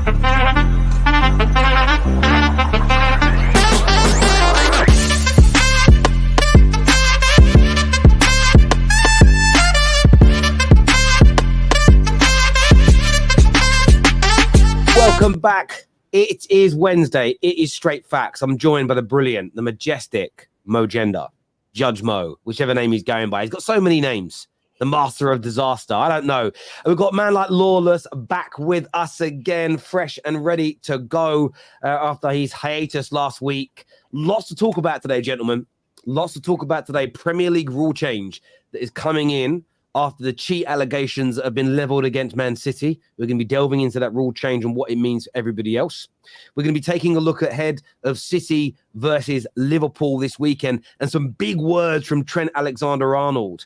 Welcome back. It is Wednesday. It is Straight Facts. I'm joined by the brilliant, the majestic Mo Gender, Judge Mo, whichever name he's going by. He's got so many names. The master of disaster. I don't know. We've got a man like Lawless back with us again, fresh and ready to go after his hiatus last week. Lots to talk about today, gentlemen. Lots to talk about today. Premier League rule change that is coming in after the cheat allegations that have been leveled against Man City. We're going to be delving into that rule change and what it means for everybody else. We're going to be taking a look ahead of City versus Liverpool this weekend and some big words from Trent Alexander-Arnold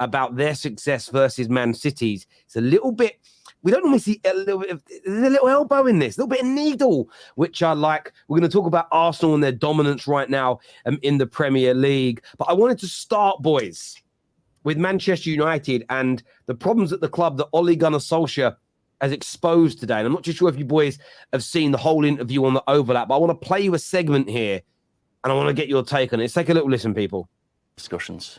about their success versus Man City's. It's a little bit, we don't normally see a little bit of, there's a little elbow in this, a little bit of needle, which I like. We're going to talk about Arsenal and their dominance right now in the Premier League. But I wanted to start, boys, with Manchester United and the problems at the club that Ole Gunnar Solskjaer has exposed today. And I'm not too sure if you boys have seen the whole interview on the overlap, but I want to play you a segment here and I want to get your take on it. Let's take a little listen, people. Discussions.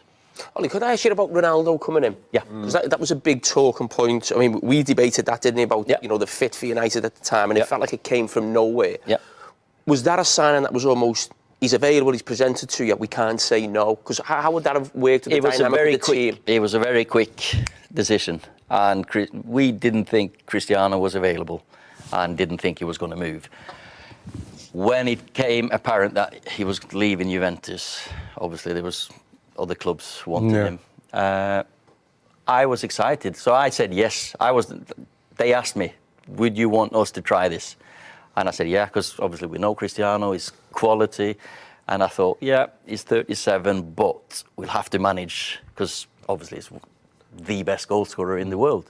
Ollie, could I ask you about Ronaldo coming in? Yeah. Because that was a big talking point. I mean, we debated that, didn't we, about the fit for United at the time, and it felt like it came from nowhere. Yeah. Was that a sign that was almost, he's available, he's presented to you, we can't say no? Because how would that have worked with the dynamic of the team? It was a very quick decision, and we didn't think Cristiano was available and didn't think he was going to move. When it became apparent that he was leaving Juventus, obviously there was other clubs wanted him. I was excited, so I said yes. They asked me, would you want us to try this? And I said, yeah, because obviously we know Cristiano is quality. And I thought, yeah, he's 37, but we'll have to manage, because obviously he's the best goal scorer in the world.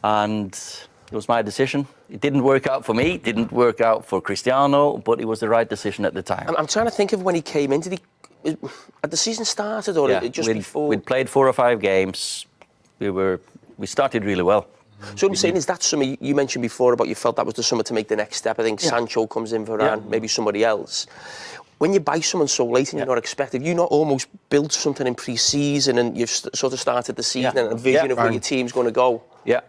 And it was my decision. It didn't work out for me, it didn't work out for Cristiano, but it was the right decision at the time. I'm trying to think of when he came in. Had the season started or just before? We'd played 4 or 5 games. We started really well. So what I'm saying is that something you mentioned before about you felt that was the summer to make the next step. I think Sancho comes in, Varane, maybe somebody else. When you buy someone so late and you're not expected, you not almost built something in pre-season and you've sort of started the season and a vision of where your team's going to go? Yeah,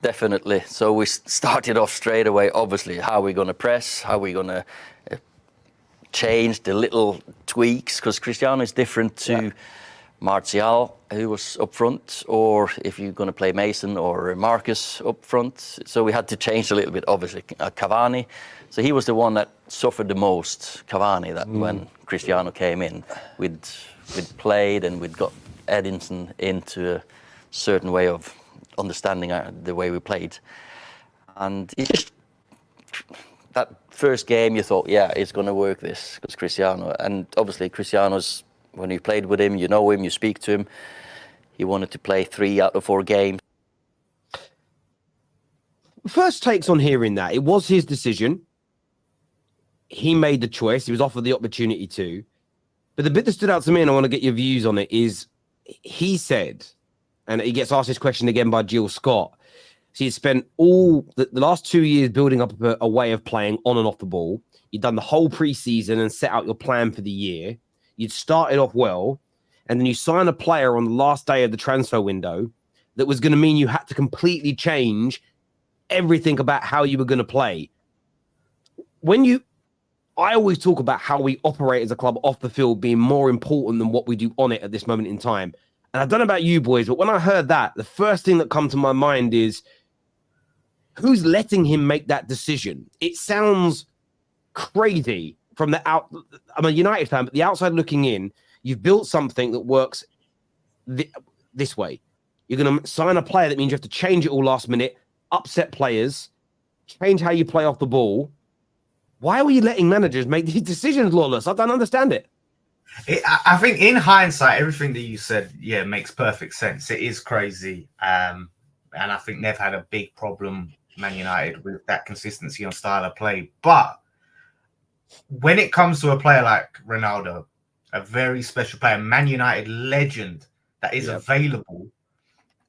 definitely. So we started off straight away, obviously, how we're going to press, how we're going to change the little tweaks, because Cristiano is different to Martial, who was up front, or if you're going to play Mason or Marcus up front. So we had to change a little bit, obviously. Cavani, so he was the one that suffered the most, Cavani, that when Cristiano came in, we'd played and we'd got Edinson into a certain way of understanding the way we played. And it just, that first game you thought, yeah, it's going to work this, because Cristiano, and obviously Cristiano's, when you played with him, you know him, you speak to him, he wanted to play 3 out of 4 games. First takes on hearing that. It was his decision. He made the choice. He was offered the opportunity to. But the bit that stood out to me, and I want to get your views on it, is he said, and he gets asked this question again by Jill Scott, so he'd spent all the last 2 years building up a way of playing on and off the ball. You'd done the whole pre-season and set out your plan for the year. You'd started off well, and then you sign a player on the last day of the transfer window that was going to mean you had to completely change everything about how you were going to play. I always talk about how we operate as a club off the field being more important than what we do on it at this moment in time. And I don't know about you boys, but when I heard that, the first thing that come to my mind is, who's letting him make that decision? It sounds crazy from the out. I'm a United fan, but the outside looking in, you've built something that works this way. You're going to sign a player that means you have to change it all last minute, upset players, change how you play off the ball. Why were you letting managers make these decisions, Lawless? I don't understand it. I think in hindsight, everything that you said, makes perfect sense. It is crazy. And I think they've had a big problem, Man United, with that consistency on style of play. But when it comes to a player like Ronaldo, a very special player, Man United legend that is available,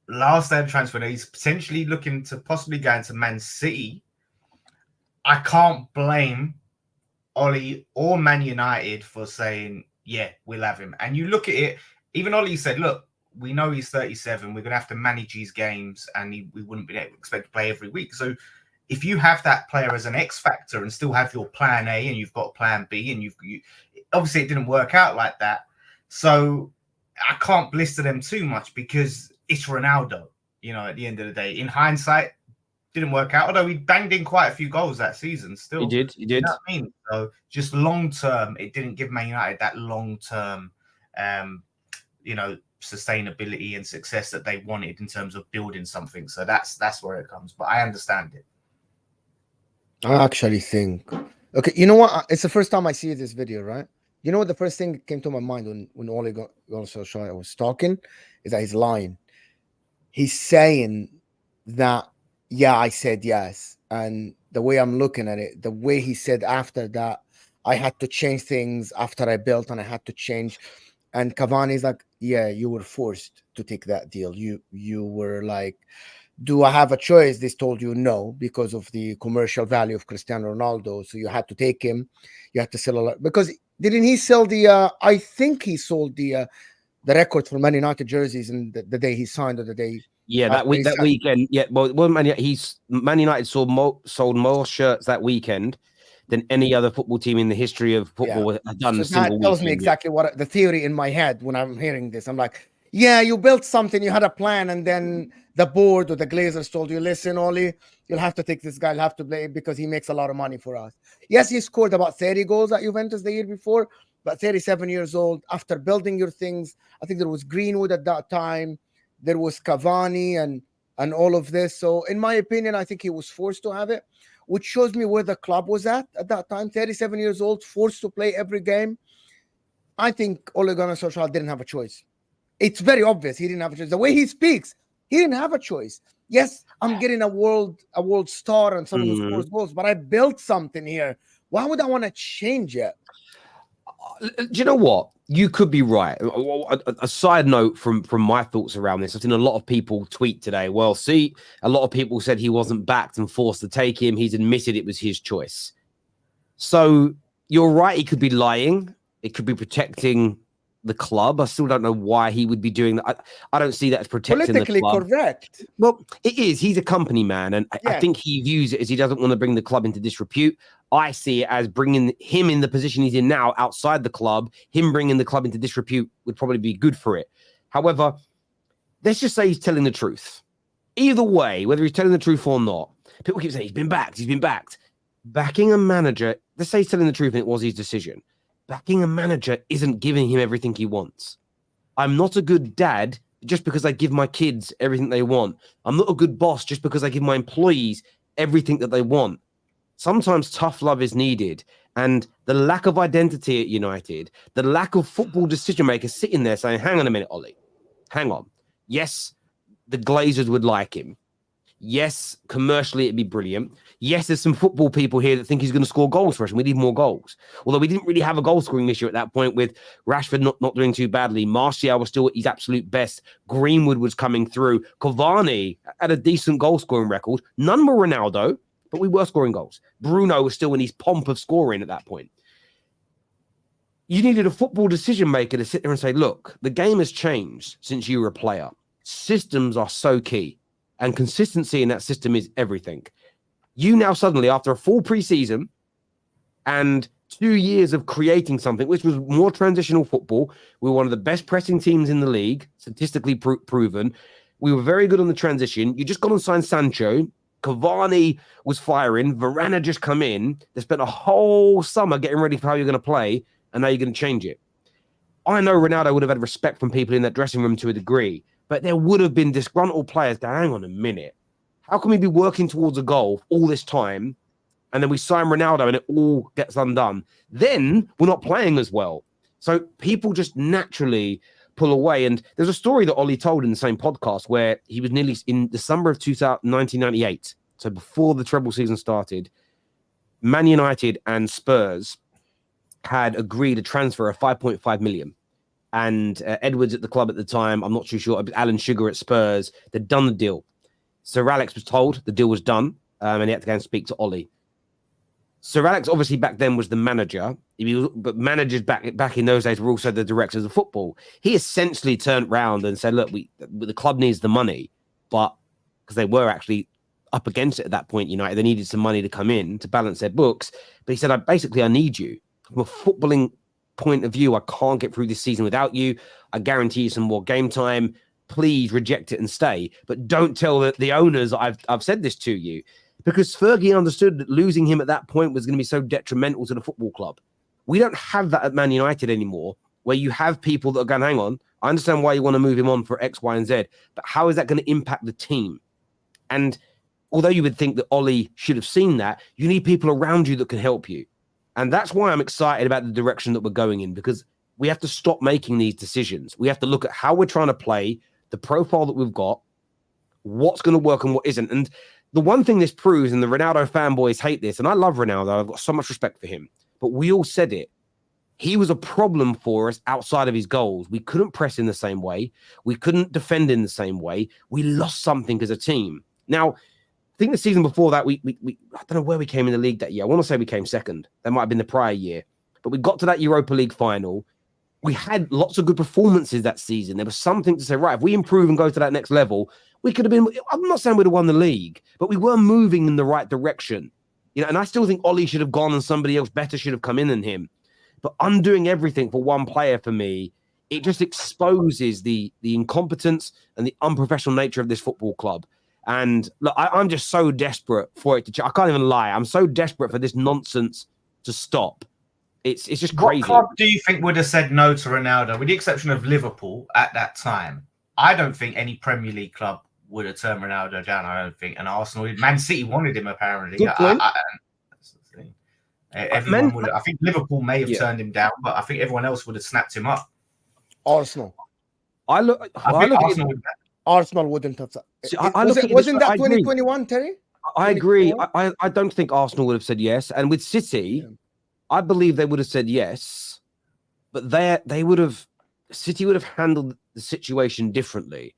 last day of transfer, he's potentially looking to possibly go into Man City. I can't blame Ollie or Man United for saying, yeah, we'll have him. And you look at it, even Ollie said, look, we know he's 37. We're going to have to manage his games, and we wouldn't be able to expect to play every week. So if you have that player as an X factor and still have your plan A and you've got plan B, and obviously it didn't work out like that. So I can't blister them too much because it's Ronaldo, at the end of the day. In hindsight, didn't work out, although he banged in quite a few goals that season still. He did. You know what I mean? So just long term, it didn't give Man United that long term, sustainability and success that they wanted in terms of building something. So that's where it comes. But I understand it. I actually think, okay, you know what? It's the first time I see this video, right? You know what? The first thing that came to my mind when Ole Gunnar Solskjaer was talking is that he's lying. He's saying that, yeah, I said yes. And the way I'm looking at it, the way he said after that, I had to change things after I built and I had to change. And Cavani's like, yeah, you were forced to take that deal. You were like, do I have a choice? They told you no, because of the commercial value of Cristiano Ronaldo. So you had to take him. You had to sell a lot. Because didn't he sell I think he sold the record for Man United jerseys in the day he signed, or the day. Yeah, that weekend. Yeah, well, Man United sold more shirts that weekend than any other football team in the history of football has done. So that tells me exactly what the theory in my head when I'm hearing this. I'm like, yeah, you built something, you had a plan, and then the board or the Glazers told you, listen, Oli, you'll have to take this guy, you'll have to play because he makes a lot of money for us. Yes, he scored about 30 goals at Juventus the year before, but 37 years old, after building your things, I think there was Greenwood at that time, there was Cavani and all of this. So in my opinion, I think he was forced to have it, which shows me where the club was at that time. 37 years old, forced to play every game. I think Ole Gunnar Solskjaer didn't have a choice. It's very obvious he didn't have a choice. The way he speaks, he didn't have a choice. Yes, I'm getting a world star and someone who scores goals, but I built something here. Why would I want to change it? Do you know what? You could be right. A side note from my thoughts around this, I've seen a lot of people tweet today. Well, see, a lot of people said he wasn't backed and forced to take him. He's admitted it was his choice. So you're right. He could be lying. It could be protecting the club. I still don't know why he would be doing that. I don't see that as protecting politically the club. Correct. Well, it is. He's a company man, and I think he views it as he doesn't want to bring the club into disrepute. I see it as bringing him in the position he's in now outside the club. Him bringing the club into disrepute would probably be good for it. However, let's just say he's telling the truth. Either way, whether he's telling the truth or not, people keep saying he's been backed. He's been backed. Backing a manager, let's say he's telling the truth and it was his decision. Backing a manager isn't giving him everything he wants. I'm not a good dad just because I give my kids everything they want. I'm not a good boss just because I give my employees everything that they want. Sometimes tough love is needed. And the lack of identity at United, the lack of football decision makers sitting there saying, hang on a minute, Ollie, hang on. Yes, the Glazers would like him. Yes, commercially it'd be brilliant. Yes, there's some football people here that think he's going to score goals for us, and we need more goals. Although we didn't really have a goal scoring issue at that point, with Rashford not doing too badly. Martial was still at his absolute best. Greenwood was coming through. Cavani had a decent goal scoring record. None were Ronaldo, but we were scoring goals. Bruno was still in his pomp of scoring at that point. You needed a football decision maker to sit there and say, look, the game has changed since you were a player. Systems are so key. And consistency in that system is everything. You now suddenly, after a full preseason and 2 years of creating something, which was more transitional football, we were one of the best pressing teams in the league, statistically proven. We were very good on the transition. You just got and signed Sancho. Cavani was firing. Varane had just come in. They spent a whole summer getting ready for how you're going to play, and now you're going to change it. I know Ronaldo would have had respect from people in that dressing room to a degree, but there would have been disgruntled players going, hang on a minute. How can we be working towards a goal all this time, and then we sign Ronaldo and it all gets undone? Then we're not playing as well. So people just naturally pull away. And there's a story that Ollie told in the same podcast where he was nearly in the summer of 1998. So before the treble season started, Man United and Spurs had agreed a transfer of 5.5 million. And Edwards at the club at the time, I'm not too sure, Alan Sugar at Spurs, they'd done the deal. Sir Alex was told the deal was done, and he had to go and speak to Ollie. Sir Alex obviously back then was the manager, but managers back in those days were also the directors of football. He essentially turned round and said, look, the club needs the money, but because they were actually up against it at that point, United, they needed some money to come in to balance their books. But he said, I need you. From a footballing point of view, I can't get through this season without you. I guarantee you some more game time. Please reject it and stay. But don't tell the owners I've said this to you. Because Fergie understood that losing him at that point was going to be so detrimental to the football club. We don't have that at Man United anymore, where you have people that are going, hang on, I understand why you want to move him on for X, Y, and Z, but how is that going to impact the team? And although you would think that Ollie should have seen that, you need people around you that can help you. And that's why I'm excited about the direction that we're going in, because we have to stop making these decisions. We have to look at how we're trying to play, the profile that we've got, what's going to work and what isn't. And the one thing this proves, and the Ronaldo fanboys hate this, and I love Ronaldo, I've got so much respect for him, but we all said it. He was a problem for us outside of his goals. We couldn't press in the same way. We couldn't defend in the same way. We lost something as a team. Now, I think the season before that, we I don't know where we came in the league that year. I want to say we came second. That might have been the prior year. But we got to that Europa League final. We had lots of good performances that season. There was something to say, right, if we improve and go to that next level, we could have been, I'm not saying we'd have won the league, but we were moving in the right direction. And I still think Ollie should have gone and somebody else better should have come in than him. But undoing everything for one player, for me, it just exposes the incompetence and the unprofessional nature of this football club. And look, I'm just so desperate for it to I can't even lie. I'm so desperate for this nonsense to stop. It's just crazy. What club do you think would have said no to Ronaldo, with the exception of Liverpool at that time? I don't think any Premier League club would have turned Ronaldo down. I don't think. And Arsenal, Man City wanted him apparently. Good point. That's the thing. Everyone would. I think Liverpool may have turned him down, but I think everyone else would have snapped him up. Arsenal. I think Arsenal would. Arsenal wouldn't have. See, wasn't that 2021, Terry? I agree. I don't think Arsenal would have said yes. And with City, I believe they would have said yes, but City would have handled the situation differently.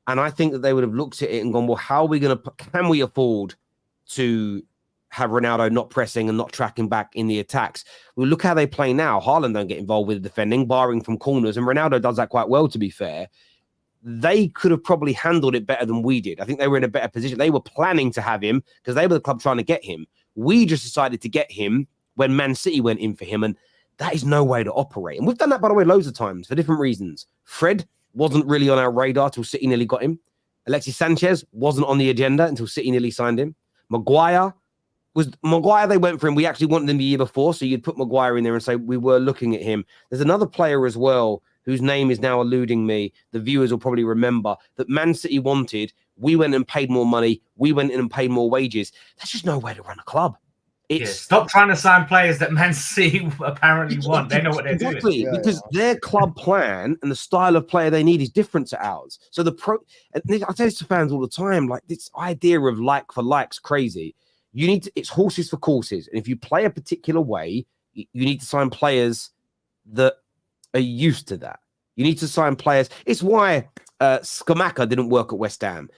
And I think that they would have looked at it and gone, well, can we afford to have Ronaldo not pressing and not tracking back in the attacks? Well, look how they play now. Haaland don't get involved with the defending, barring from corners, and Ronaldo does that quite well, to be fair. They could have probably handled it better than we did. I think they were in a better position. They were planning to have him because they were the club trying to get him. We just decided to get him when Man City went in for him, and that is no way to operate. And we've done that, by the way, loads of times for different reasons. Fred wasn't really on our radar till City nearly got him. Alexis Sanchez wasn't on the agenda until City nearly signed him. Maguire, they went for him. We actually wanted him the year before, so you'd put Maguire in there and say we were looking at him. There's another player as well whose name is now eluding me. The viewers will probably remember that Man City wanted. We went and paid more money. We went in and paid more wages. That's just no way to run a club. Stop trying to sign players that Man City apparently want. They know what they're doing. Exactly, because their club plan and the style of player they need is different to ours. So I tell this to fans all the time, like this idea of like for like's crazy. It's horses for courses. And if you play a particular way, you need to sign players that are used to that. You need to sign players. It's why Skamaka didn't work at West Ham.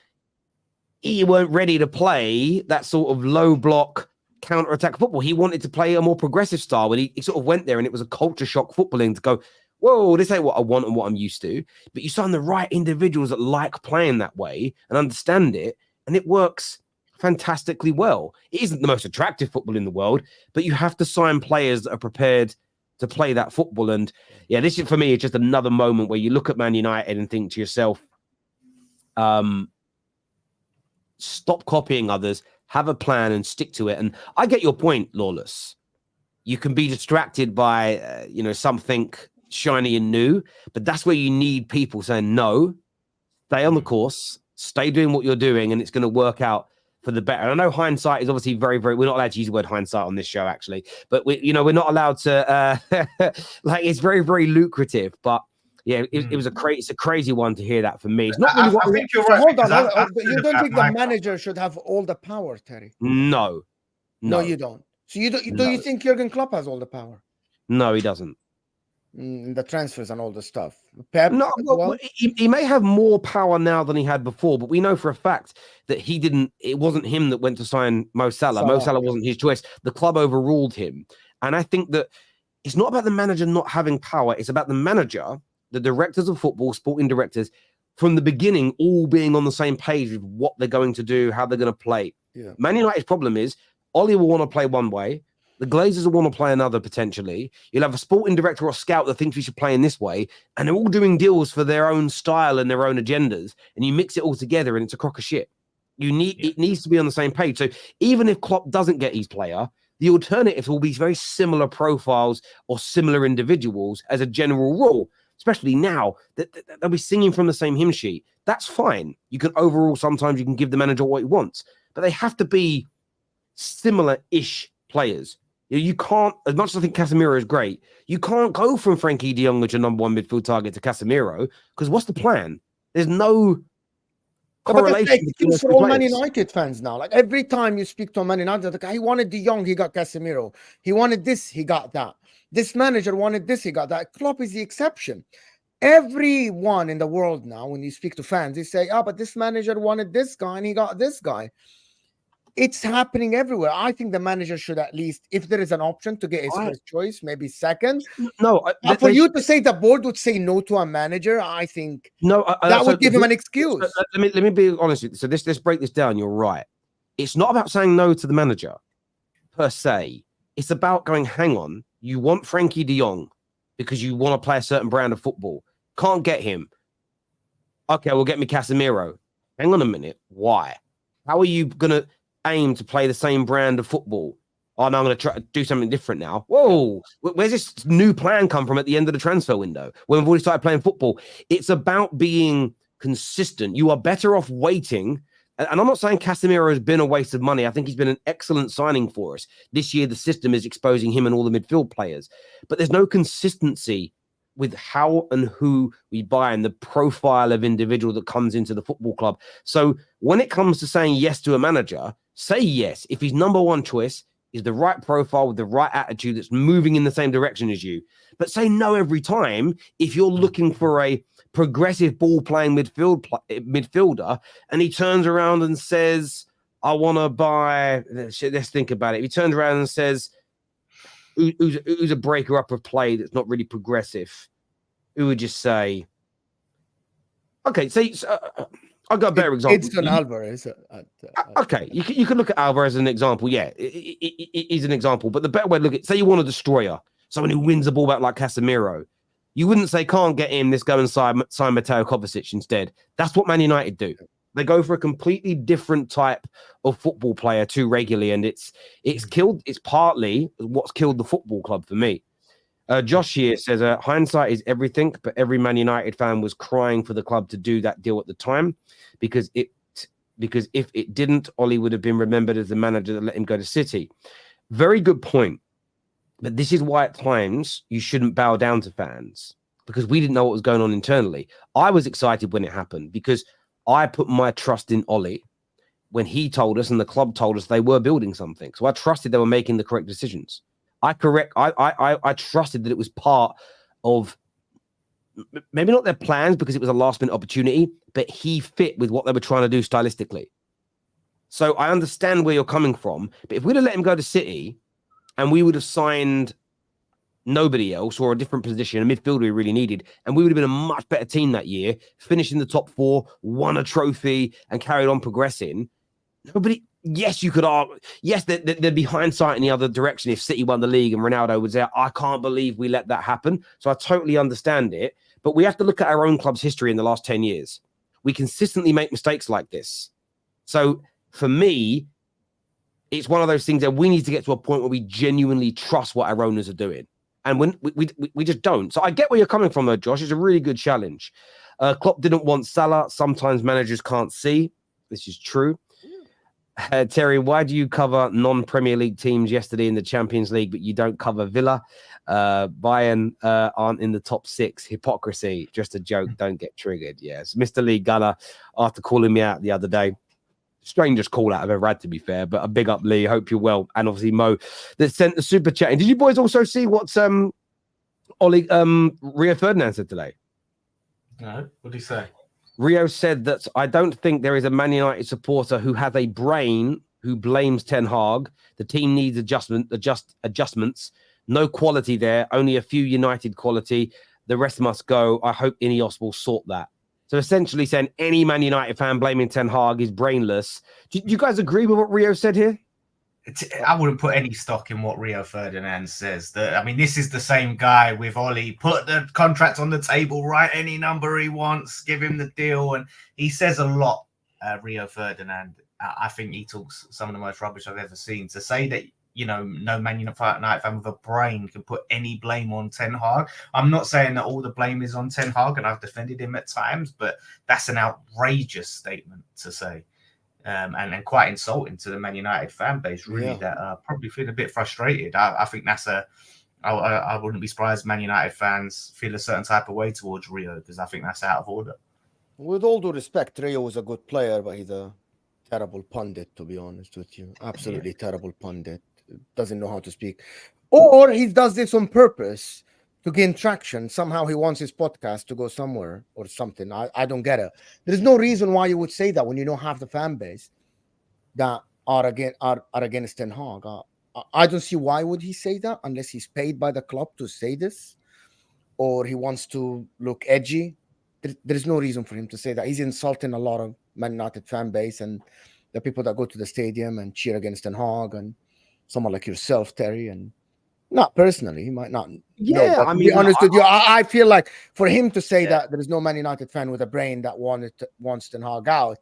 He weren't ready to play that sort of low block counter-attack football. He wanted to play a more progressive style, and he sort of went there, and it was a culture shock footballing to go, whoa, this ain't what I want and what I'm used to. But you sign the right individuals that like playing that way and understand it, and it works fantastically well. It isn't the most attractive football in the world, but you have to sign players that are prepared to play that football. And yeah, this is, for me, it's just another moment where you look at Man United and think to yourself, stop copying others, have a plan and stick to it. And I get your point, Lawless. You can be distracted by, something shiny and new, but that's where you need people saying, no, stay on the course, stay doing what you're doing, and it's going to work out for the better. And I know hindsight is obviously very, very, we're not allowed to use the word hindsight on this show, actually, but we're not allowed to, it's very, very lucrative, but yeah, it's a crazy one to hear that from me. It's not really I think you're right. Hold on. You don't think the manager should have all the power, Terry? No, you don't. So do you think Jurgen Klopp has all the power? No, he doesn't. in the transfers and all the stuff. Pep, No, well, he may have more power now than he had before, but we know for a fact that he didn't. It wasn't him that went to sign Mo Salah. Mo Salah wasn't his choice. The club overruled him, and I think that it's not about the manager not having power. It's about the manager, the directors of football, sporting directors, from the beginning, all being on the same page with what they're going to do, how they're going to play. Yeah. Man United's problem is Ollie will want to play one way. The Glazers will want to play another potentially. You'll have a sporting director or scout that thinks we should play in this way, and they're all doing deals for their own style and their own agendas, and you mix it all together and it's a crock of shit. It needs to be on the same page. So even if Klopp doesn't get his player, the alternative will be very similar profiles or similar individuals as a general rule, especially now that they'll be singing from the same hymn sheet. That's fine. You can overall, sometimes you can give the manager what he wants, but they have to be similar-ish players. You can't, as much as I think Casemiro is great, you can't go from Frankie de Jong as your number one midfield target to Casemiro, because what's the plan? There's no correlation. But that's the excuse for all Man United fans now. Like every time you speak to a Man United, like, he wanted de Jong, he got Casemiro. He wanted this, he got that. This manager wanted this, he got that. Klopp is the exception. Everyone in the world now, when you speak to fans, they say, but this manager wanted this guy and he got this guy. It's happening everywhere. I think the manager should at least, if there is an option to get his first choice, maybe second. No, for you to say the board would say no to a manager, I think that would give him an excuse. Let me be honest with you. So let's break this down. You're right. It's not about saying no to the manager per se. It's about going, hang on, you want Frankie de Jong because you want to play a certain brand of football. Can't get him. Okay, we'll get me Casemiro. Hang on a minute. Why? How are you going to aim to play the same brand of football? Oh, no, I'm going to try to do something different now. Whoa, where's this new plan come from at the end of the transfer window when we've already started playing football? It's about being consistent. You are better off waiting. And I'm not saying Casemiro has been a waste of money. I think he's been an excellent signing for us. This year, the system is exposing him and all the midfield players. But there's no consistency with how and who we buy and the profile of individual that comes into the football club. So when it comes to saying yes to a manager, say yes. If his number one choice is the right profile with the right attitude that's moving in the same direction as you, but say no every time if you're looking for a progressive ball-playing midfielder and he turns around and says, I want to buy, let's think about it. If he turns around and says, who's a breaker up of play that's not really progressive, who would just say, okay, say, I've got a better example. It's an Alvarez. Okay, you can look at Alvarez as an example. Yeah, he's an example. But the better way to look at, say you want a destroyer, someone who wins the ball back like Casemiro. You wouldn't say, can't get him, let's go and sign Mateo Kovacic instead. That's what Man United do. They go for a completely different type of football player too regularly, and it's partly what's killed the football club for me. Josh here says, hindsight is everything, but every Man United fan was crying for the club to do that deal at the time because if it didn't, Ollie would have been remembered as the manager that let him go to City. Very good point. But this is why at times you shouldn't bow down to fans, because we didn't know what was going on internally. I was excited when it happened because I put my trust in Ollie when he told us and the club told us they were building something. So I trusted they were making the correct decisions. I trusted that it was part of maybe not their plans because it was a last minute opportunity, but he fit with what they were trying to do stylistically. So I understand where you're coming from, but if we'd have let him go to City and we would have signed nobody else or a different position, a midfielder we really needed, and we would have been a much better team that year, finished in the top four, won a trophy and carried on progressing. Yes, you could argue. Yes, there'd be hindsight in the other direction if City won the league and Ronaldo would say, I can't believe we let that happen. So I totally understand it. But we have to look at our own club's history in the last 10 years. We consistently make mistakes like this. So for me, it's one of those things that we need to get to a point where we genuinely trust what our owners are doing. And when we just don't. So I get where you're coming from, though, Josh. It's a really good challenge. Klopp didn't want Salah. Sometimes managers can't see. This is true. Terry, why do you cover non-Premier League teams yesterday in the Champions League, but you don't cover Villa? Bayern aren't in the top 6. Hypocrisy. Just a joke. Don't get triggered. Yes. Mr. Lee Gunner, after calling me out the other day, strangest call out I've ever had, to be fair, but a big up, Lee. Hope you're well. And obviously Mo that sent the super chat. And did you boys also see what's Rio Ferdinand said today? No, what did he say? Rio said that I don't think there is a Man United supporter who has a brain who blames Ten Hag. The team needs adjustments. No quality there. Only a few United quality. The rest must go. I hope Ineos will sort that. So essentially saying any Man United fan blaming Ten Hag is brainless. Do you guys agree with what Rio said here? I wouldn't put any stock in what Rio Ferdinand says. This is the same guy with Ollie. Put the contract on the table, write any number he wants, give him the deal. And he says a lot, Rio Ferdinand. I think he talks some of the most rubbish I've ever seen. To say that, no Man United fan with a brain can put any blame on Ten Hag. I'm not saying that all the blame is on Ten Hag, and I've defended him at times, but that's an outrageous statement to say. And quite insulting to the Man United fan base, really, that probably feel a bit frustrated. I think that's I wouldn't be surprised Man United fans feel a certain type of way towards Rio, because I think that's out of order. With all due respect, Rio was a good player, but he's a terrible pundit, to be honest with you. Absolutely terrible pundit. Doesn't know how to speak. Or he does this on purpose to gain traction. Somehow he wants his podcast to go somewhere or something. I don't get it. There's no reason why you would say that when you know half the fan base that are against Ten Hag. I don't see why would he say that unless he's paid by the club to say this, or he wants to look edgy. There's no reason for him to say that. He's insulting a lot of Man United fan base and the people that go to the stadium and cheer against Ten Hag, and someone like yourself, Terry, and not personally, he might not. Yeah, I mean, to be honest with you, I feel like for him to say that there is no Man United fan with a brain that wants Ten Hag out,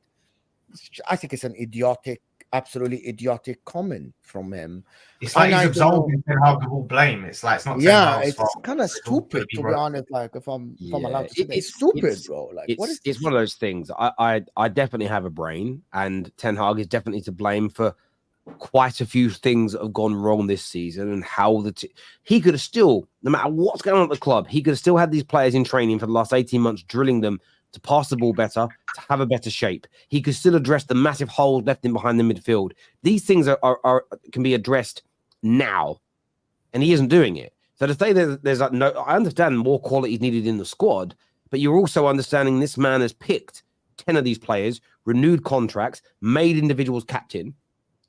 I think it's an absolutely idiotic comment from him. It's like he's absolving Ten Hag of all blame. It's like it's not. It's kind of stupid, to be honest. Like if I'm allowed to say that, it's stupid, bro. Like what is it's one of those things. I definitely have a brain, and Ten Hag is definitely to blame for quite a few things that have gone wrong this season, and how he could have still, no matter what's going on at the club, he could have still had these players in training for the last 18 months, drilling them to pass the ball better, to have a better shape. He could still address the massive holes left in behind the midfield. These things are can be addressed now, and he isn't doing it. So to say that there's like no, I understand more quality is needed in the squad, but you're also understanding this man has picked 10 of these players, renewed contracts, made individuals captain.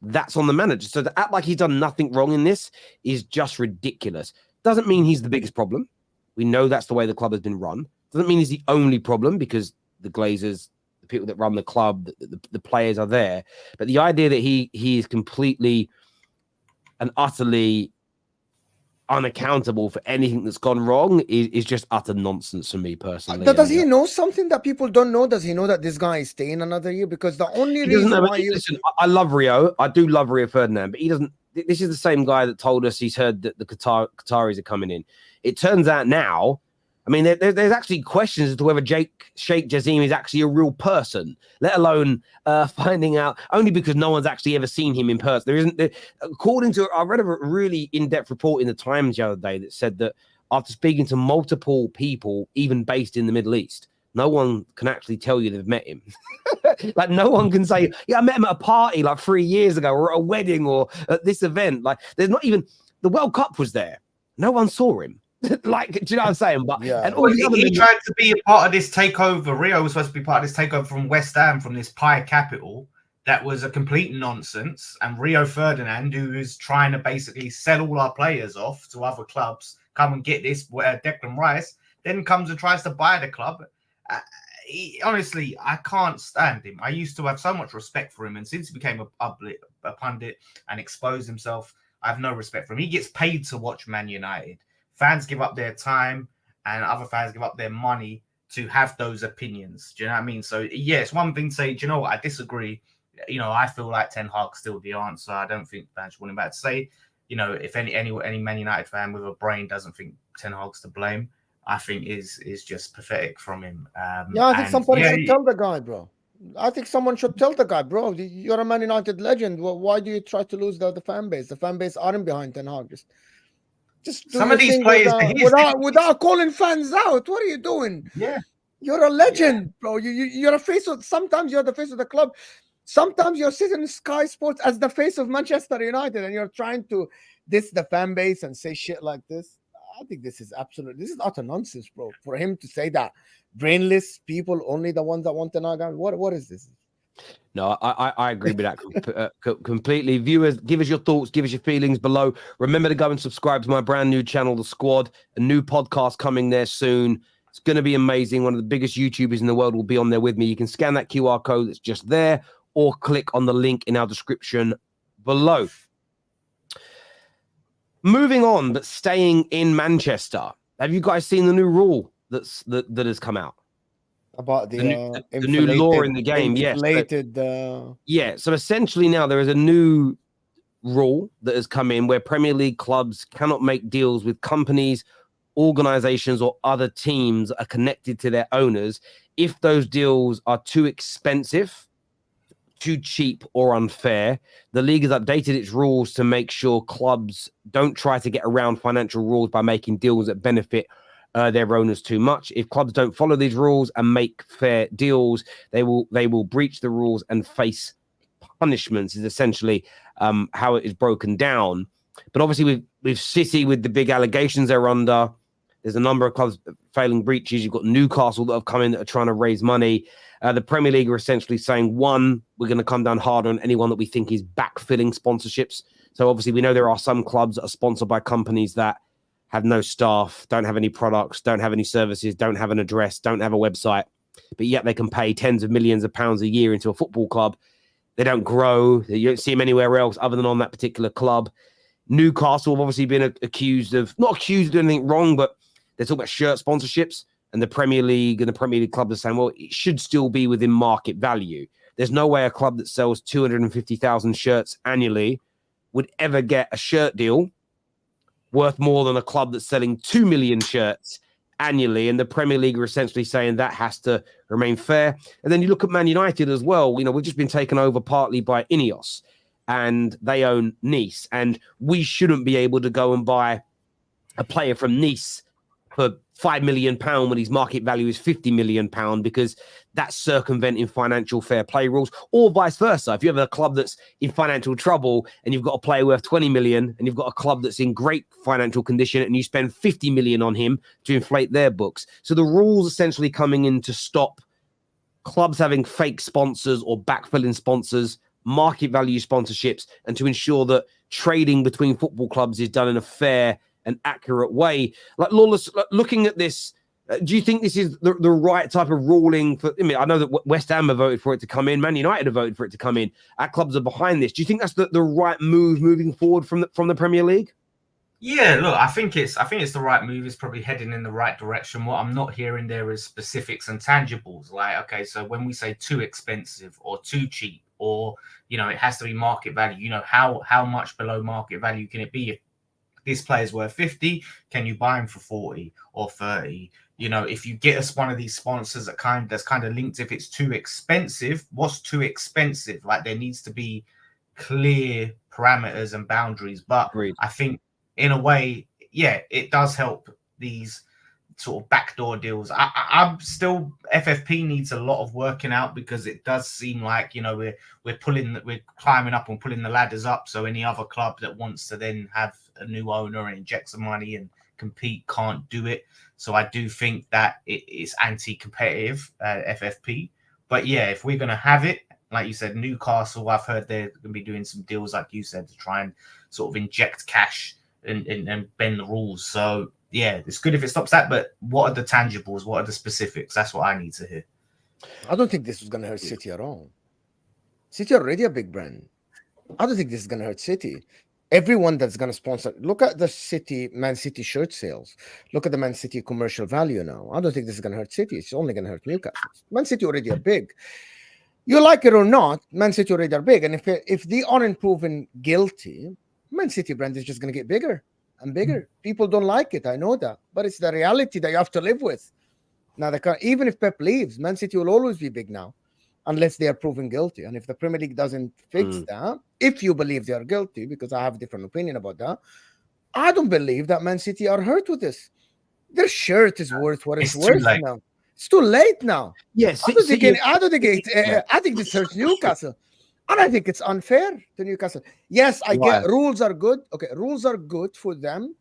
That's on the manager. So to act like he's done nothing wrong in this is just ridiculous. Doesn't mean he's the biggest problem. We know that's the way the club has been run. Doesn't mean he's the only problem, because the Glazers, the people that run the club, the players are there. But the idea that he is completely and utterly unaccountable for anything that's gone wrong is just utter nonsense for me personally. Does he know something that people don't know? Does he know that this guy is staying another year? Because the only reason why listen, I love Rio. I do love Rio Ferdinand, but he doesn't. This is the same guy that told us he's heard that the Qataris are coming in. It turns out now, I mean, there's actually questions as to whether Sheikh Jassim is actually a real person, let alone finding out, only because no one's actually ever seen him in person. There isn't, according to, I read a really in-depth report in the Times the other day that said that after speaking to multiple people, even based in the Middle East, no one can actually tell you they've met him. Like no one can say, yeah, I met him at a party like 3 years ago, or at a wedding, or at this event. Like there's not even, the World Cup was there. No one saw him. Like, do you know what I'm saying? But yeah. and all he tried to be a part of this takeover. Rio was supposed to be part of this takeover from West Ham, from this pie capital. That was a complete nonsense. And Rio Ferdinand, who is trying to basically sell all our players off to other clubs, come and get this Declan Rice, then comes and tries to buy the club. Honestly, I can't stand him. I used to have so much respect for him, and since he became a pundit and exposed himself, I have no respect for him. He gets paid to watch Man United. Fans give up their time, and other fans give up their money to have those opinions. Do you know what I mean? So, yeah, it's one thing to say, do you know what, I disagree. You know, I feel like Ten Hag's still the answer. I don't think fans want him back to say, you know, if any Man United fan with a brain doesn't think Ten Hag's to blame, I think is just pathetic from him. I think somebody should tell the guy, bro. I think someone should tell the guy, bro, you're a Man United legend. Well, why do you try to lose the fan base? The fan base aren't behind Ten Hag. Just some of these players without calling fans out. What are you doing? Yeah, you're a legend, bro. You're a face of. Sometimes you're the face of the club. Sometimes you're sitting in Sky Sports as the face of Manchester United, and you're trying to diss the fan base and say shit like this. I think this is utter nonsense, bro. For him to say that brainless people only the ones that want to knock out. What is this? No, I agree with that completely. Viewers, give us your thoughts, give us your feelings below. Remember to go and subscribe to my brand new channel, The Squad. A new podcast coming there soon. It's going to be amazing. One of the biggest YouTubers in the world will be on there with me. You can scan that QR code that's just there or click on the link in our description below. Moving on, but staying in Manchester. Have you guys seen the new rule that has come out? About the new law in the game? Yes. Yeah. So essentially now there is a new rule that has come in where Premier League clubs cannot make deals with companies, organizations, or other teams that are connected to their owners if those deals are too expensive, too cheap, or unfair. The league has updated its rules to make sure clubs don't try to get around financial rules by making deals that benefit their owners too much. If clubs don't follow these rules and make fair deals, they will breach the rules and face punishments. Is essentially how it is broken down. But obviously, with City, with the big allegations they're under, there's a number of clubs failing breaches. You've got Newcastle that have come in that are trying to raise money. The Premier League are essentially saying, one, we're going to come down harder on anyone that we think is backfilling sponsorships. So obviously, we know there are some clubs that are sponsored by companies that have no staff, don't have any products, don't have any services, don't have an address, don't have a website, but yet they can pay tens of millions of pounds a year into a football club. They don't grow. You don't see them anywhere else other than on that particular club. Newcastle have obviously been accused of, not accused of doing anything wrong, but they're talking about shirt sponsorships, and the Premier League and the Premier League club are saying, well, it should still be within market value. There's no way a club that sells 250,000 shirts annually would ever get a shirt deal worth more than a club that's selling 2 million shirts annually. And the Premier League are essentially saying that has to remain fair. And then you look at Man United as well. You know, we've just been taken over partly by Ineos, and they own Nice. And we shouldn't be able to go and buy a player from Nice for £5 million when his market value is £50 million, because that's circumventing financial fair play rules, or vice versa. If you have a club that's in financial trouble and you've got a player worth 20 million and you've got a club that's in great financial condition and you spend 50 million on him to inflate their books. So the rules essentially coming in to stop clubs having fake sponsors or backfilling sponsors, market value sponsorships, and to ensure that trading between football clubs is done in a fair and accurate way. Like, Lawless, looking at this, do you think this is the right type of ruling for? I mean, I know that West Ham have voted for it to come in, Man United have voted for it to come in. Our clubs are behind this. Do you think that's the right move moving forward from the Premier League? Yeah, look, I think it's the right move. It's probably heading in the right direction. What I'm not hearing there is specifics and tangibles. Like, okay, so when we say too expensive or too cheap, or, you know, it has to be market value, you know, how much below market value can it be? If this player's worth 50, can you buy him for 40 or 30? You know, if you get us one of these sponsors that's kind of linked, if it's too expensive, what's too expensive? Like, there needs to be clear parameters and boundaries. But Agreed. I think in a way, yeah, it does help these sort of backdoor deals. I'm still, FFP needs a lot of working out, because it does seem like, you know, we're climbing up and pulling the ladders up. So any other club that wants to then have a new owner and inject some money and compete can't do it. So I do think that it is anti-competitive, FFP. But yeah, if we're going to have it, like you said, Newcastle, I've heard they're going to be doing some deals, like you said, to try and sort of inject cash and bend the rules. So yeah, it's good if it stops that, but what are the tangibles? What are the specifics? That's what I need to hear. I don't think this is going to hurt City at all. City already a big brand. I don't think this is going to hurt City. Everyone that's going to sponsor, look at the Man City shirt sales. Look at the Man City commercial value now. I don't think this is going to hurt City. It's only going to hurt Newcastle. Man City already are big. You like it or not, Man City already are big. And if they aren't proven guilty, Man City brand is just going to get bigger and bigger. People don't like it. I know that. But it's the reality that you have to live with. Now, even if Pep leaves, Man City will always be big now, unless they are proven guilty. And if the Premier League doesn't fix that, if you believe they are guilty, because I have a different opinion about that, I don't believe that Man City are hurt with this. Their shirt is worth what it's worth now. It's too late now. Yes. I think this hurts Newcastle. And I think it's unfair to Newcastle. Yes, I get rules are good. Okay, rules are good for them.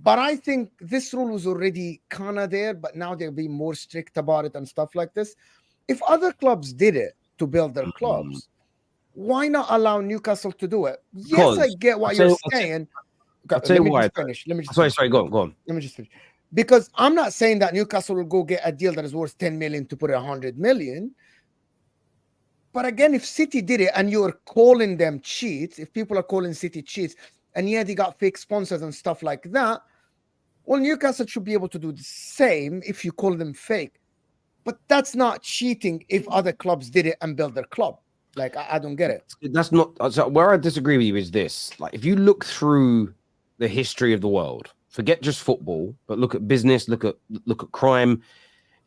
But I think this rule was already kind of there, but now they'll be more strict about it and stuff like this. If other clubs did it to build their clubs, why not allow Newcastle to do it? Yes, I get what you're saying. Let me just finish. Sorry, go on. Let me just finish. Because I'm not saying that Newcastle will go get a deal that is worth 10 million to put 100 million. But again, if City did it and you're calling them cheats, if people are calling City cheats, and yeah, they got fake sponsors and stuff like that, well, Newcastle should be able to do the same if you call them fake. But that's not cheating if other clubs did it and built their club. Like, I don't get it. That's not so where I disagree with you is this. Like, if you look through the history of the world, forget just football, but look at business, look at crime.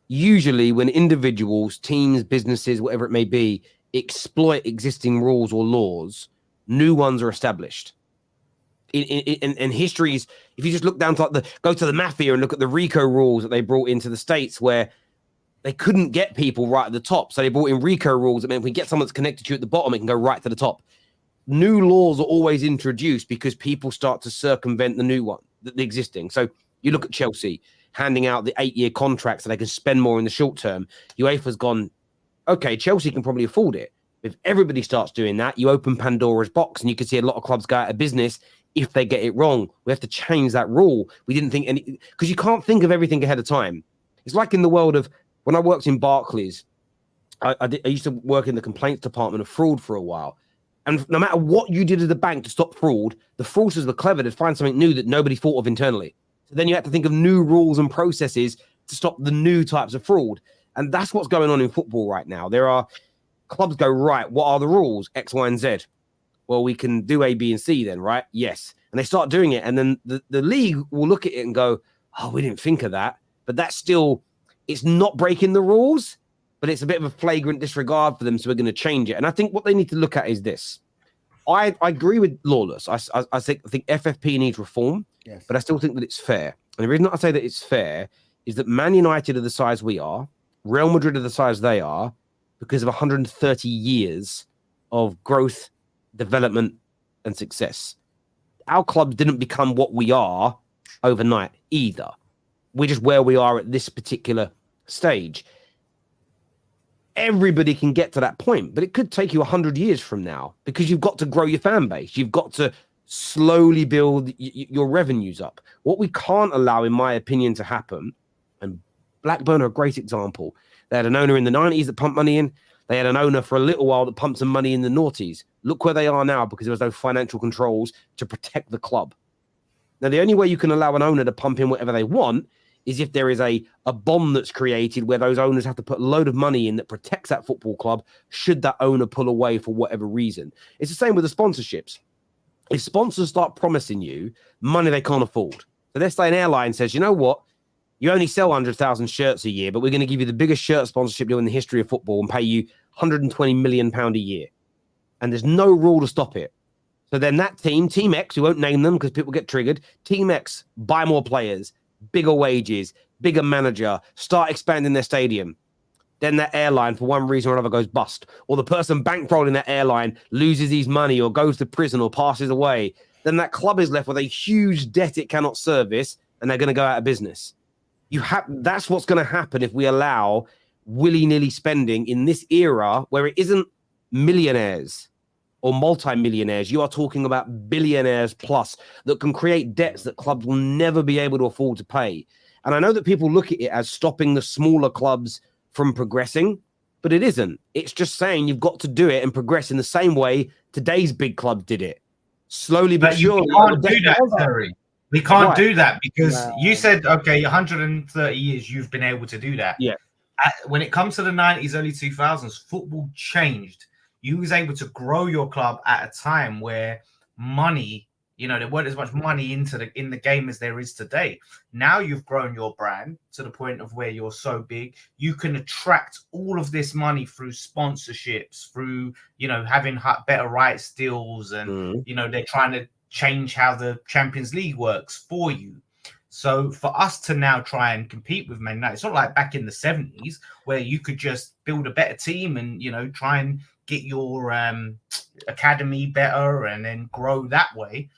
Usually when individuals, teams, businesses, whatever it may be, exploit existing rules or laws, new ones are established. In histories, if you just look down to go to the mafia and look at the RICO rules that they brought into the States, where they couldn't get people right at the top. So they brought in RICO rules that meant if we get someone that's connected to you at the bottom, it can go right to the top. New laws are always introduced because people start to circumvent the new one, the existing. So you look at Chelsea handing out the 8-year contract so they can spend more in the short term. UEFA's gone, okay, Chelsea can probably afford it. If everybody starts doing that, you open Pandora's box, and you can see a lot of clubs go out of business if they get it wrong. We have to change that rule. We didn't think any, because you can't think of everything ahead of time. It's like in the world of, when I worked in Barclays, I used to work in the complaints department of fraud for a while. And no matter what you did at the bank to stop fraud, the fraudsters were clever to find something new that nobody thought of internally. So then you had to think of new rules and processes to stop the new types of fraud. And that's what's going on in football right now. There are clubs go, right, what are the rules? X, Y, and Z. Well, we can do A, B, and C then, right? Yes. And they start doing it. And then the league will look at it and go, oh, we didn't think of that. But that's still, it's not breaking the rules, but it's a bit of a flagrant disregard for them. So we're going to change it. And I think what they need to look at is this. I agree with Lawless. I think FFP needs reform, yes, but I still think that it's fair. And the reason I say that it's fair is that Man United are the size we are, Real Madrid are the size they are, because of 130 years of growth, development, and success. Our clubs didn't become what we are overnight either. We're just where we are at this particular stage. Everybody can get to that point, but it could take you 100 years from now because you've got to grow your fan base. You've got to slowly build your revenues up. What we can't allow, in my opinion, to happen, and Blackburn are a great example. They had an owner in the 90s that pumped money in. They had an owner for a little while that pumped some money in the noughties. Look where they are now because there was no financial controls to protect the club. Now, the only way you can allow an owner to pump in whatever they want is if there is a bond that's created where those owners have to put a load of money in that protects that football club should that owner pull away for whatever reason. It's the same with the sponsorships. If sponsors start promising you money they can't afford, so let's say an airline says, you know what, you only sell 100,000 shirts a year, but we're going to give you the biggest shirt sponsorship deal in the history of football and pay you £120 million a year. And there's no rule to stop it. So then that Team X, we won't name them because people get triggered, Team X, buy more players, bigger wages, bigger manager, start expanding their stadium. Then that airline, for one reason or another, goes bust. Or the person bankrolling that airline loses his money or goes to prison or passes away. Then that club is left with a huge debt it cannot service, and they're going to go out of business. That's what's going to happen if we allow willy-nilly spending in this era where it isn't millionaires or multi-millionaires. You are talking about billionaires plus that can create debts that clubs will never be able to afford to pay. And I know that people look at it as stopping the smaller clubs from progressing, but it isn't. It's just saying you've got to do it and progress in the same way today's big clubs did it. Slowly but surely. You can't do that, Terry. We can't do that because you said, okay, 130 years you've been able to do that. Yeah. When it comes to the 90s, early 2000s, football changed. You was able to grow your club at a time where money, there weren't as much money in the game as there is today. Now you've grown your brand to the point of where you're so big, you can attract all of this money through sponsorships, through, having better rights deals. And, they're trying to change how the Champions League works for you. So for us to now try and compete with Man United, it's not like back in the 70s where you could just build a better team and, try and get your academy better and then grow that way.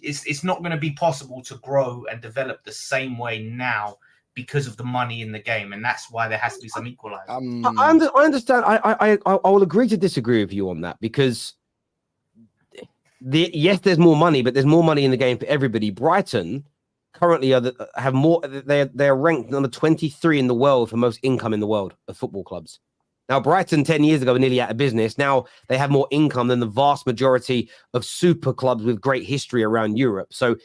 it's not going to be possible to grow and develop the same way now because of the money in the game, and that's why there has to be some equalizer. I understand. I will agree to disagree with you on that, because yes, there's more money, but there's more money in the game for everybody. Brighton currently have more. They're ranked number 23 in the world for most income in the world of football clubs. Now, Brighton 10 years ago were nearly out of business. Now they have more income than the vast majority of super clubs with great history around Europe. So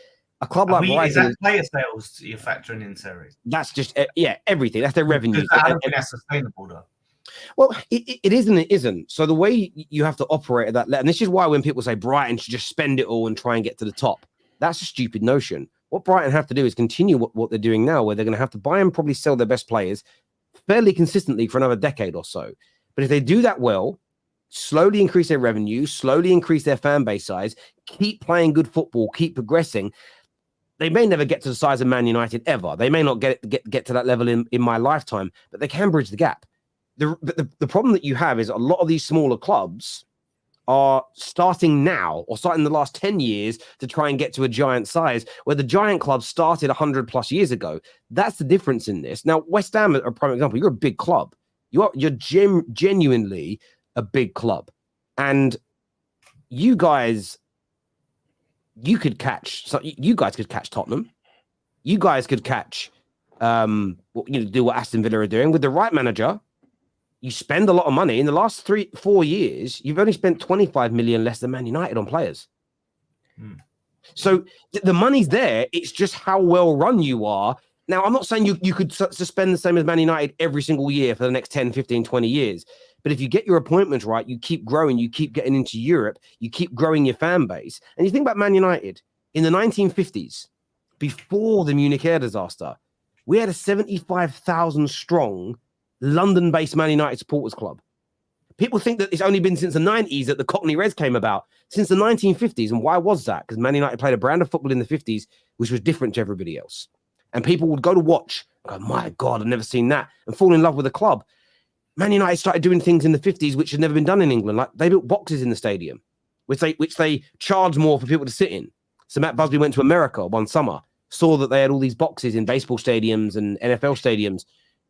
a club like Brighton... Is that player sales you're factoring in, Terry? That's just, everything. That's their revenue. I don't think that's sustainable, though. Well, it is and it isn't. So the way you have to operate at that level, and this is why when people say Brighton should just spend it all and try and get to the top, that's a stupid notion. What Brighton have to do is continue what they're doing now, where they're going to have to buy and probably sell their best players fairly consistently for another decade or so. But if they do that well, slowly increase their revenue, slowly increase their fan base size, keep playing good football, keep progressing, they may never get to the size of Man United ever. They may not get to that level in my lifetime, but they can bridge the gap. The problem that you have is a lot of these smaller clubs are starting now or starting in the last 10 years to try and get to a giant size, where the giant clubs started 100 plus years ago. That's the difference in this. Now, West Ham are a prime example. You're a big club. You're genuinely a big club. And you guys could catch Tottenham. You guys could catch, do what Aston Villa are doing with the right manager. You spend a lot of money. In the last 3-4 years, you've only spent 25 million less than Man United on players. So the money's there. It's just how well run you are. Now, I'm not saying you could suspend the same as Man United every single year for the next 10, 15, 20 years. But if you get your appointments right, you keep growing, you keep getting into Europe, you keep growing your fan base. And you think about Man United in the 1950s, before the Munich air disaster, we had a 75,000 strong London-based Man United supporters club. People think that it's only been since the 90s that the Cockney Reds came about, since the 1950s. And why was that? Because Man United played a brand of football in the 50s, which was different to everybody else. And people would go to watch, go, my God, I've never seen that, and fall in love with the club. Man United started doing things in the 50s which had never been done in England. Like they built boxes in the stadium, which they charged more for people to sit in. So Matt Busby went to America one summer, saw that they had all these boxes in baseball stadiums and NFL stadiums,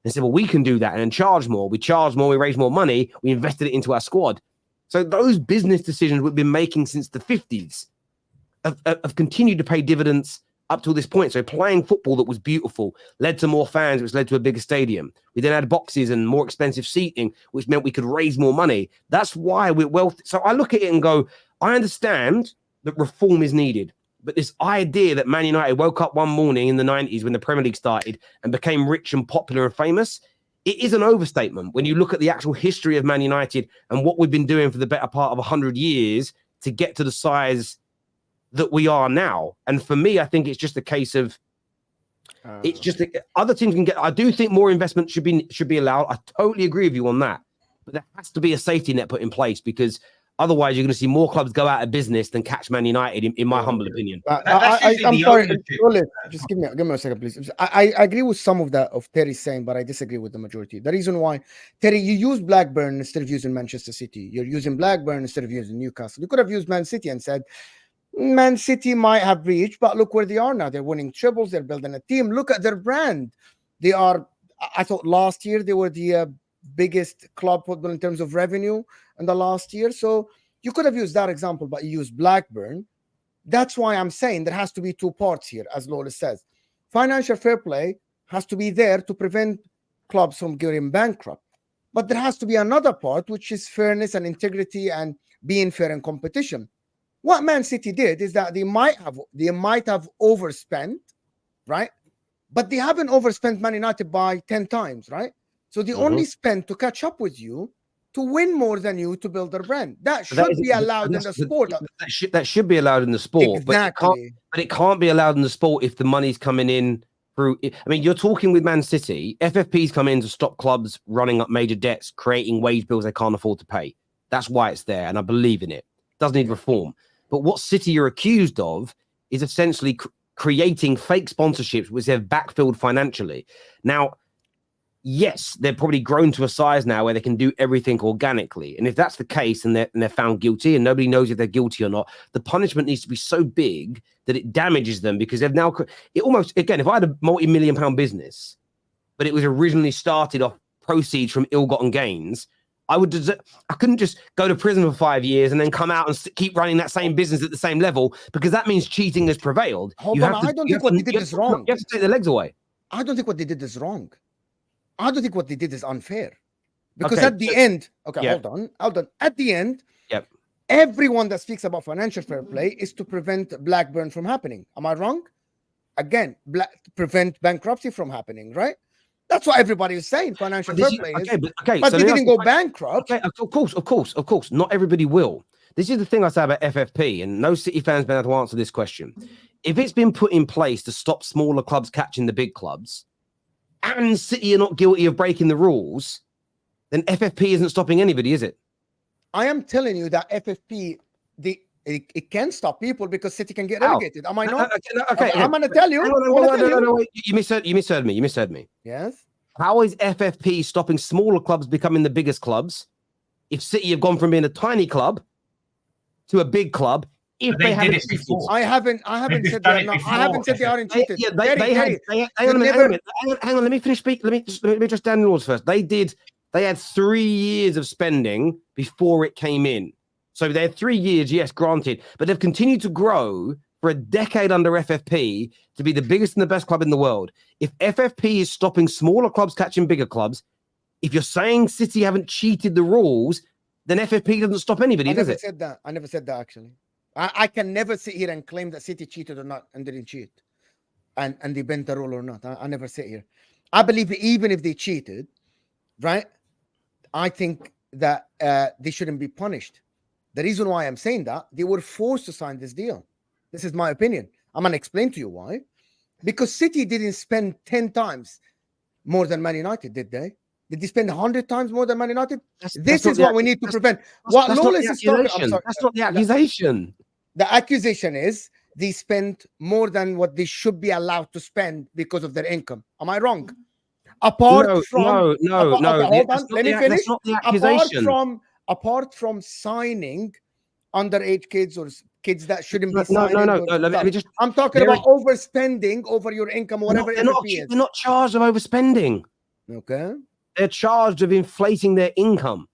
and said, well, we can do that and then charge more. We charge more, we raise more money, we invested it into our squad. So those business decisions we've been making since the 50s have continued to pay dividends up till this point. So playing football that was beautiful led to more fans, which led to a bigger stadium. We then had boxes and more expensive seating, which meant we could raise more money. That's why we're wealthy. So I look at it and go, I understand that reform is needed. But this idea that Man United woke up one morning in the 90s when the Premier League started and became rich and popular and famous, it is an overstatement when you look at the actual history of Man United and what we've been doing for the better part of 100 years to get to the size that we are now. And for me, I think it's just a case of other teams can get. I do think more investment should be allowed. I totally agree with you on that. But there has to be a safety net put in place, because otherwise, you're going to see more clubs go out of business than catch Man United, in my humble opinion. I'm sorry, just give me a second, please. I agree with some of that of Terry's saying, but I disagree with the majority. The reason why, Terry, you use Blackburn instead of using Manchester City. You're using Blackburn instead of using Newcastle. You could have used Man City and said, Man City might have reached, but look where they are now. They're winning trebles. They're building a team. Look at their brand. They are. I thought last year they were the biggest club football in terms of revenue in the last year. So you could have used that example, but you used Blackburn. That's why I'm saying there has to be two parts here, as Lola says. Financial fair play has to be there to prevent clubs from going bankrupt. But there has to be another part, which is fairness and integrity and being fair in competition. What Man City did is that they might have overspent, right? But they haven't overspent Man United by 10 times, right? So they only spent to catch up with you, to win more than you, to build their brand. That should be allowed in the sport. That should be allowed in the sport. Exactly. But it can't be allowed in the sport if the money's coming in through. I mean, you're talking with Man City. FFP's come in to stop clubs running up major debts, creating wage bills they can't afford to pay. That's why it's there, and I believe in it. It doesn't need reform. But what City are accused of is essentially creating fake sponsorships which they've backfilled financially. Now, yes, they're probably grown to a size now where they can do everything organically. And if that's the case and they're found guilty and nobody knows if they're guilty or not, the punishment needs to be so big that it damages them, because they've now, it almost, again, if I had a multi-million-pound business, but it was originally started off proceeds from ill-gotten gains, I couldn't just go to prison for 5 years and then come out and keep running that same business at the same level, because that means cheating has prevailed. Hold on, I don't think what they did is wrong. You have to take their legs away. I don't think what they did is wrong. I don't think what they did is unfair. Because Okay, at the end, yeah. hold on. At the end, Yep. everyone that speaks about financial fair play is to prevent Blackburn from happening. Am I wrong? Again, prevent bankruptcy from happening, right? That's what everybody is saying. Financial fair play is. But so they didn't go bankrupt. Okay, of course. Not everybody will. This is the thing I say about FFP, and no City fans been able to answer this question. If it's been put in place to stop smaller clubs catching the big clubs, and City are not guilty of breaking the rules, then FFP isn't stopping anybody, is it? I am telling you that FFP, it can stop people because City can get relegated. Am I not? Okay. I'm going to tell you. No, wait. You misheard me. Yes. How is FFP stopping smaller clubs becoming the biggest clubs if City have gone from being a tiny club to a big club? If they did it before. I haven't said they are not. I haven't said they aren't cheated. Hang on, let me finish speaking. Let me just down the rules first. They had 3 years of spending before it came in. So they had 3 years, yes, granted, but they've continued to grow for a decade under FFP to be the biggest and the best club in the world. If FFP is stopping smaller clubs catching bigger clubs, if you're saying City haven't cheated the rules, then FFP doesn't stop anybody, does it? I never said that, actually. I can never sit here and claim that City cheated or not and didn't cheat and they bent the rule or not. I never sit here. I believe that even if they cheated, right, I think that they shouldn't be punished. The reason why I'm saying that, they were forced to sign this deal. This is my opinion. I'm going to explain to you why. Because City didn't spend 10 times more than Man United, did they? Did they spend 100 times more than Man United? This is what we need to prevent. What Lawless is talking about. That's not the accusation. The accusation is they spent more than what they should be allowed to spend because of their income. Am I wrong? Apart from hold on, let me finish. That's not the accusation. Apart from signing underage kids or kids that shouldn't be No. signing. Let me just. I'm talking about overspending over your income, whatever They're not charged of overspending. Okay. They're charged of inflating their income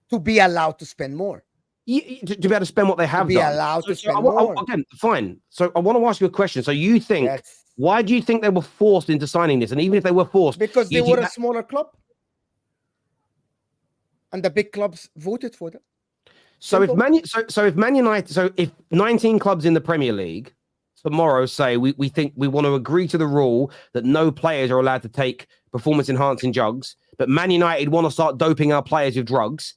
to be allowed to spend more. To be able to spend what they have to be done. allowed to spend more. Again, fine. So I want to ask you a question. So you think, why do you think they were forced into signing this? And even if they were forced, because they were a smaller club, and the big clubs voted for them. So if Man United, if 19 clubs in the Premier League tomorrow say we think we want to agree to the rule that no players are allowed to take performance enhancing drugs, but Man United want to start doping our players with drugs,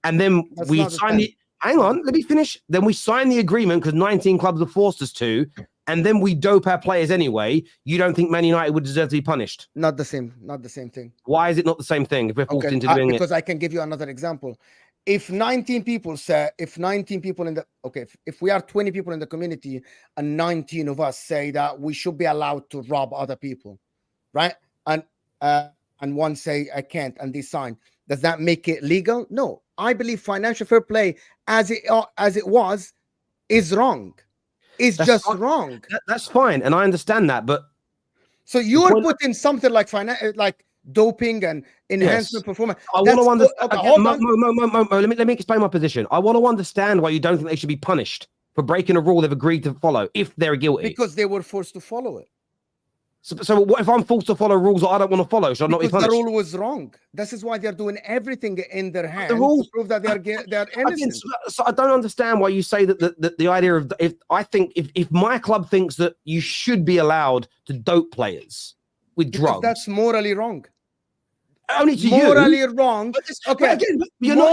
and then we sign the. Hang on, let me finish. Then we sign the agreement because 19 clubs have forced us to, and then we dope our players anyway. You don't think Man United would deserve to be punished? Not the same thing. Why is it not the same thing if we're forced into doing it? Because I can give you another example. If 19 people if we are 20 people in the community and 19 of us say that we should be allowed to rob other people, right? And one say I can't, and they sign. Does that make it legal? No. I believe financial fair play as it was is wrong. It's just wrong. That's fine, and I understand that, but so you are putting something like doping and enhancement performance. I want to understand. Let me explain my position. I want to understand why you don't think they should be punished for breaking a rule they've agreed to follow if they're guilty. Because they were forced to follow it. So what if I'm forced to follow rules that I don't want to follow? Should I not be punished? The rule was wrong. This is why they're doing everything in their hands to prove that they are innocent. So I don't understand why you say that the idea of if my club thinks that you should be allowed to dope players with drugs, that's morally wrong. Only to morally you. wrong. Okay, again, you're not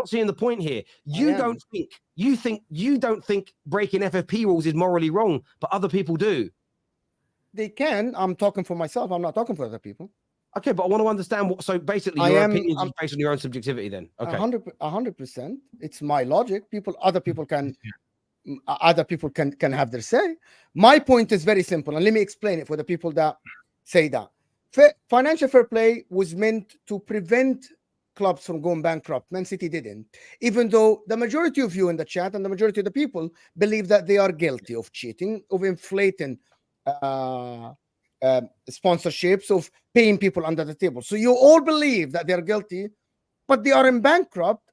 seeing the point here. You don't think breaking FFP rules is morally wrong, but other people do. They can. I'm talking for myself. I'm not talking for other people. Okay, but I want to understand what. So basically, your opinion is based on your own subjectivity. Then, okay, 100%. It's my logic. Other people can have their say. My point is very simple, and let me explain it for the people that say that. Financial fair play was meant to prevent clubs from going bankrupt. Man City didn't, even though the majority of you in the chat and the majority of the people believe that they are guilty of cheating, of inflating sponsorships, of paying people under the table. So you all believe that they're guilty, but they are in bankrupt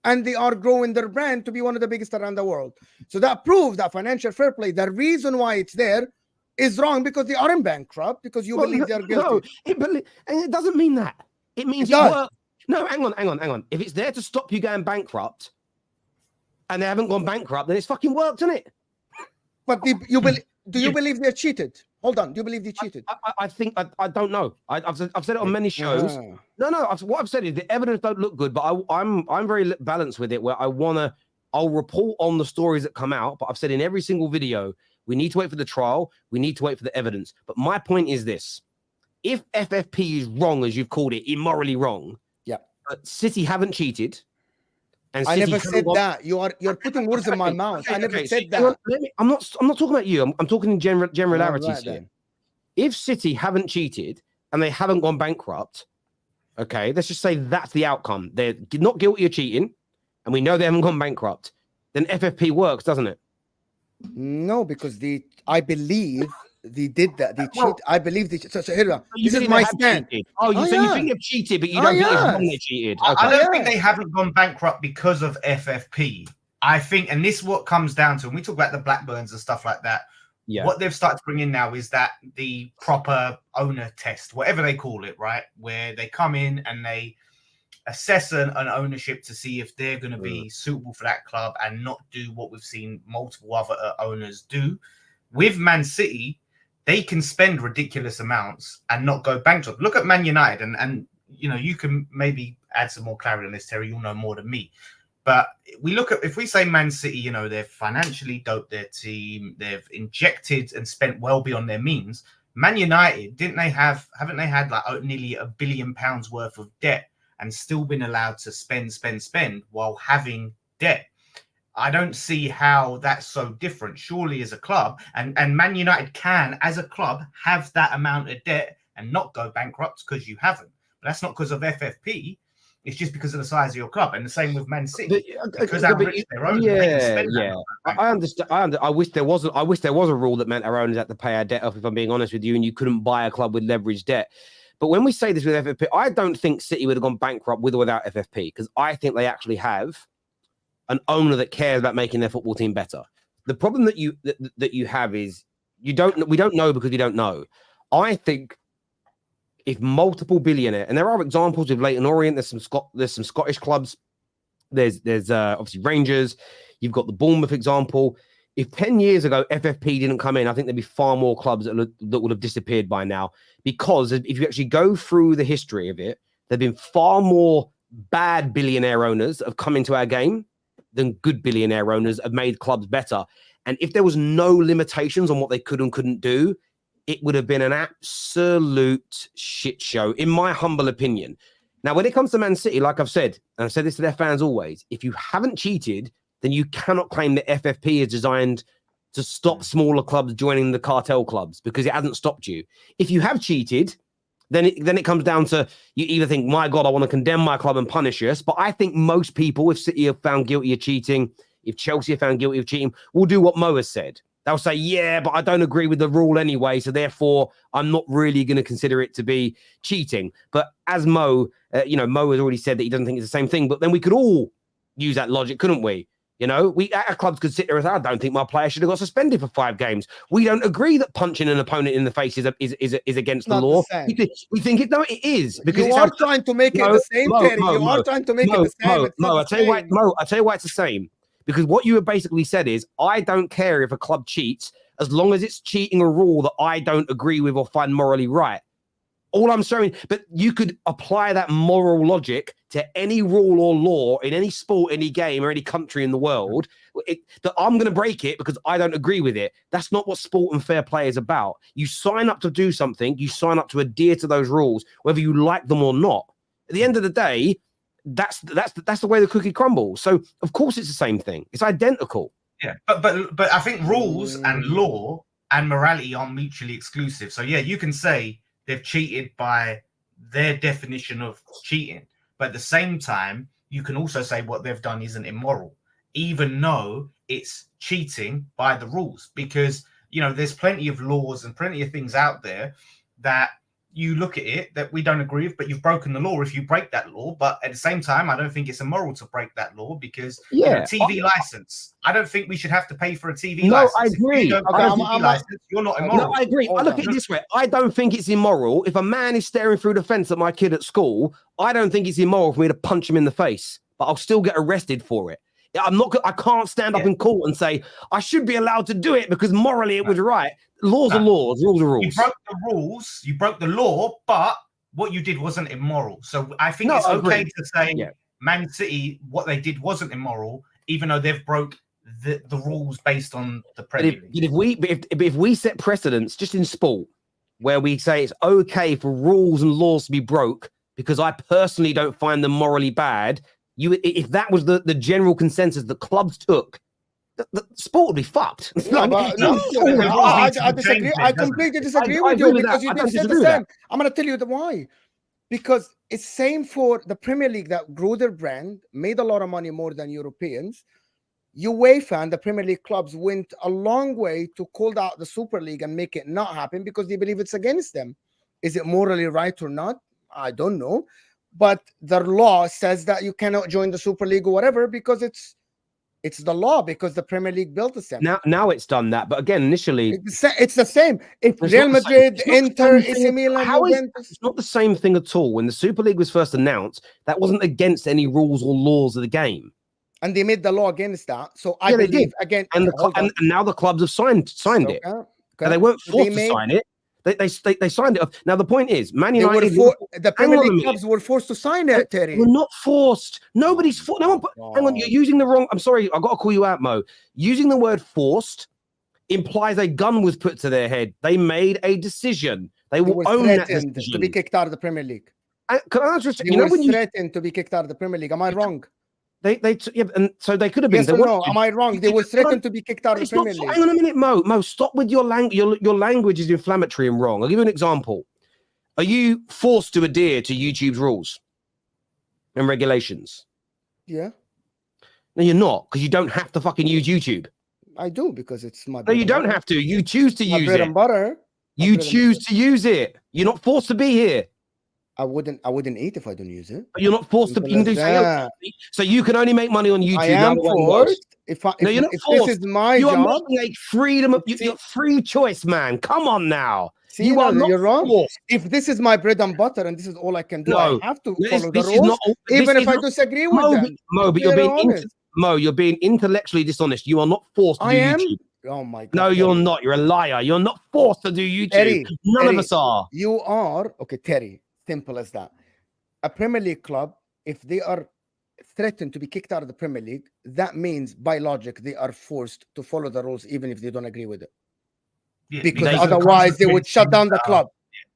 and they are growing their brand to be one of the biggest around the world. So that proves that financial fair play, the reason why it's there, is wrong because they are in bankrupt, because you believe they're guilty. No, and it doesn't mean that. It means it works. No, hang on. If it's there to stop you going bankrupt and they haven't gone bankrupt, then it's fucking worked, isn't it? But do you believe they're cheated? Hold on. Do you believe they cheated? I think I don't know. I've said it on many shows. What I've said is the evidence don't look good, but I'm very balanced with it. Where I'll report on the stories that come out. But I've said in every single video, we need to wait for the trial. We need to wait for the evidence. But my point is this: if FFP is wrong, as you've called it, immorally wrong, but City haven't cheated. And I City never said that. You're putting words in my mouth. I never said that. I'm not talking about you. I'm talking in generalities here. If City haven't cheated and they haven't gone bankrupt, okay, let's just say that's the outcome. They're not guilty of cheating, and we know they haven't gone bankrupt. Then FFP works, doesn't it? No, because I believe they did that. They cheat. I believe they. So here, this is my stand. Oh, you think they've cheated, but you don't think it's wrong they cheated. Okay. I don't think they haven't gone bankrupt because of FFP. I think, and this is what comes down to when we talk about the Blackburns and stuff like that. Yeah. What they've started to bring in now is that the proper owner test, whatever they call it, right? Where they come in and they assess an ownership to see if they're going to be suitable for that club and not do what we've seen multiple other owners do. With Man City, they can spend ridiculous amounts and not go bankrupt. Look at Man United, and you can maybe add some more clarity on this, Terry. You'll know more than me. But if we say Man City, they've financially doped their team, they've injected and spent well beyond their means. Man United, haven't they had like nearly £1 billion worth of debt and still been allowed to spend while having debt? I don't see how that's so different. Surely as a club, and Man United can, as a club, have that amount of debt and not go bankrupt because you haven't. But that's not because of FFP. It's just because of the size of your club. And the same with Man City. Because they're rich, their own. I understand. I wish there was a rule that meant our owners had to pay our debt off, if I'm being honest with you, and you couldn't buy a club with leveraged debt. But when we say this with FFP, I don't think City would have gone bankrupt with or without FFP, because I think they actually have an owner that cares about making their football team better. The problem that you have is we don't know because we don't know. I think if multiple billionaire, and there are examples with Leyton Orient, there's some Scottish clubs, there's obviously Rangers, you've got the Bournemouth example. If 10 years ago FFP didn't come in, I think there'd be far more clubs that would have disappeared by now, because if you actually go through the history of it, there've been far more bad billionaire owners that have come into our game than good billionaire owners have made clubs better. And if there was no limitations on what they could and couldn't do, it would have been an absolute shit show, in my humble opinion. Now, when it comes to Man City, like I've said, and I've said this to their fans always, if you haven't cheated, then you cannot claim that FFP is designed to stop smaller clubs joining the cartel clubs, because it hasn't stopped you. If you have cheated, then it comes down to, you either think, my God, I want to condemn my club and punish us. But I think most people, if City are found guilty of cheating, if Chelsea are found guilty of cheating, will do what Mo has said. They'll say, yeah, but I don't agree with the rule anyway, so therefore I'm not really going to consider it to be cheating. But as Mo, Mo has already said that he doesn't think it's the same thing. But then we could all use that logic, couldn't we? Our clubs could sit there and say, I don't think my player should have got suspended for 5 games. We don't agree that punching an opponent in the face is against the law. We think it. No, it is, because you are trying to make it the same. You are trying to make it the same. I tell you why it's the same. Because what you have basically said is, I don't care if a club cheats as long as it's cheating a rule that I don't agree with or find morally right. All I'm saying, but you could apply that moral logic to any rule or law in any sport, any game, or any country in the world, that I'm going to break it because I don't agree with it. That's not what sport and fair play is about. You sign up to do something, you sign up to adhere to those rules, whether you like them or not. At the end of the day, that's the way the cookie crumbles. So of course it's the same thing. It's identical. Yeah, but I think rules and law and morality are mutually exclusive. So yeah, you can say they've cheated by their definition of cheating. But at the same time, you can also say what they've done isn't immoral, even though it's cheating by the rules. Because, you know, there's plenty of laws and plenty of things out there that you look at it that we don't agree with, but you've broken the law if you break that law. But at the same time, I don't think it's immoral to break that law because, you know, TV license. I don't think we should have to pay for a TV license. I agree. If you don't pay a TV license, you're not immoral. No, I agree. I look at it this way. I don't think it's immoral. If a man is staring through the fence at my kid at school, I don't think it's immoral for me to punch him in the face, but I'll still get arrested for it. I can't stand up in court and say I should be allowed to do it because morally it was right. Laws are laws, rules are rules. You broke the rules, you broke the law, but what you did wasn't immoral. So I think it's okay to say Man City, what they did wasn't immoral, even though they've broke the rules based on the Premier League. If we set precedents just in sport where we say it's okay for rules and laws to be broke because I personally don't find them morally bad, if that was the general consensus the clubs took, the sport would be fucked. I disagree. I completely disagree with you because you didn't say the same. I'm going to tell you why. Because it's same for the Premier League that grew their brand, made a lot of money more than Europeans. UEFA and the Premier League clubs went a long way to call out the Super League and make it not happen because they believe it's against them. Is it morally right or not? I don't know. But their law says that you cannot join the Super League or whatever because it's the law because the Premier League built the same. Now it's done that, but again, initially it's the same. If Real Madrid, Inter, AC Milan, it's not the same thing at all. When the Super League was first announced, that wasn't against any rules or laws of the game, and they made the law against that. So I believe again, and now the clubs have signed it. Okay. And they weren't forced to sign it. They signed it off. Now the point is, Man United, the Premier League clubs were forced to sign it. Terry, we're not forced. Nobody's forced. No one. Hang on, you're using the wrong. I'm sorry, I've got to call you out, Mo. Using the word "forced" implies a gun was put to their head. They made a decision. They will own that decision. To be kicked out of the Premier League. Can I just? You know when you threatened to be kicked out of the Premier League. Am I wrong? And so they could have been. Yes or no? Am I wrong? They were threatened to be kicked out of the Premier League. Hang on a minute, Mo. Mo, stop with your language. Your language is inflammatory and wrong. I'll give you an example. Are you forced to adhere to YouTube's rules and regulations? Yeah. No, you're not, because you don't have to fucking use YouTube. I do because it's my. No, you don't have to. You choose to use it. Bread and butter. You choose to use it. You're not forced to be here. I wouldn't eat if I don't use it. But you're not forced to. You can do so. You can only make money on YouTube. I am forced. No, you're not forced. This is my you job. are making a freedom of your free choice, man. Come on now. See, you're wrong. Forced. If this is my bread and butter and this is all I can do, I have to follow the rules, even if I disagree with them. Mo, you're being intellectually dishonest. You are not forced to do YouTube. Oh my God. No, you're not. You're a liar. You're not forced to do YouTube. None of us are. You are. Okay, Terry. Simple as that. A Premier League club, if they are threatened to be kicked out of the Premier League, that means by logic they are forced to follow the rules even if they don't agree with it. Yeah, because otherwise they would shut down the club.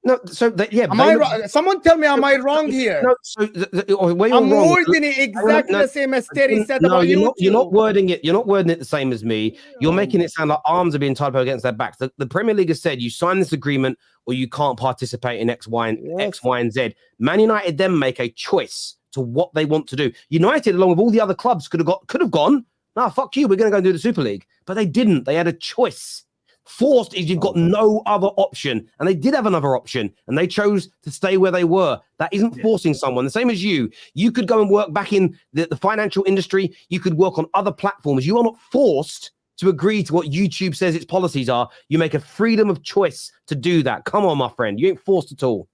No, so am I wrong? Someone tell me, am I wrong here? No, so I'm wording it exactly the same as Terry said about YouTube. You're not wording it. You're not wording it the same as me. You're making it sound like arms are being tied up against their backs. The Premier League has said you sign this agreement or you can't participate in X, Y, and Z. Man United then make a choice to what they want to do. United, along with all the other clubs, could have gone. No, fuck you. We're going to go and do the Super League, but they didn't. They had a choice. Forced is you've got no other option, and they did have another option, and they chose to stay where they were. That isn't forcing someone. The same as you could go and work back in the financial industry. You could work on other platforms. You are not forced to agree to what YouTube says its policies are. You make a freedom of choice to do that. Come on, my friend. You ain't forced at all.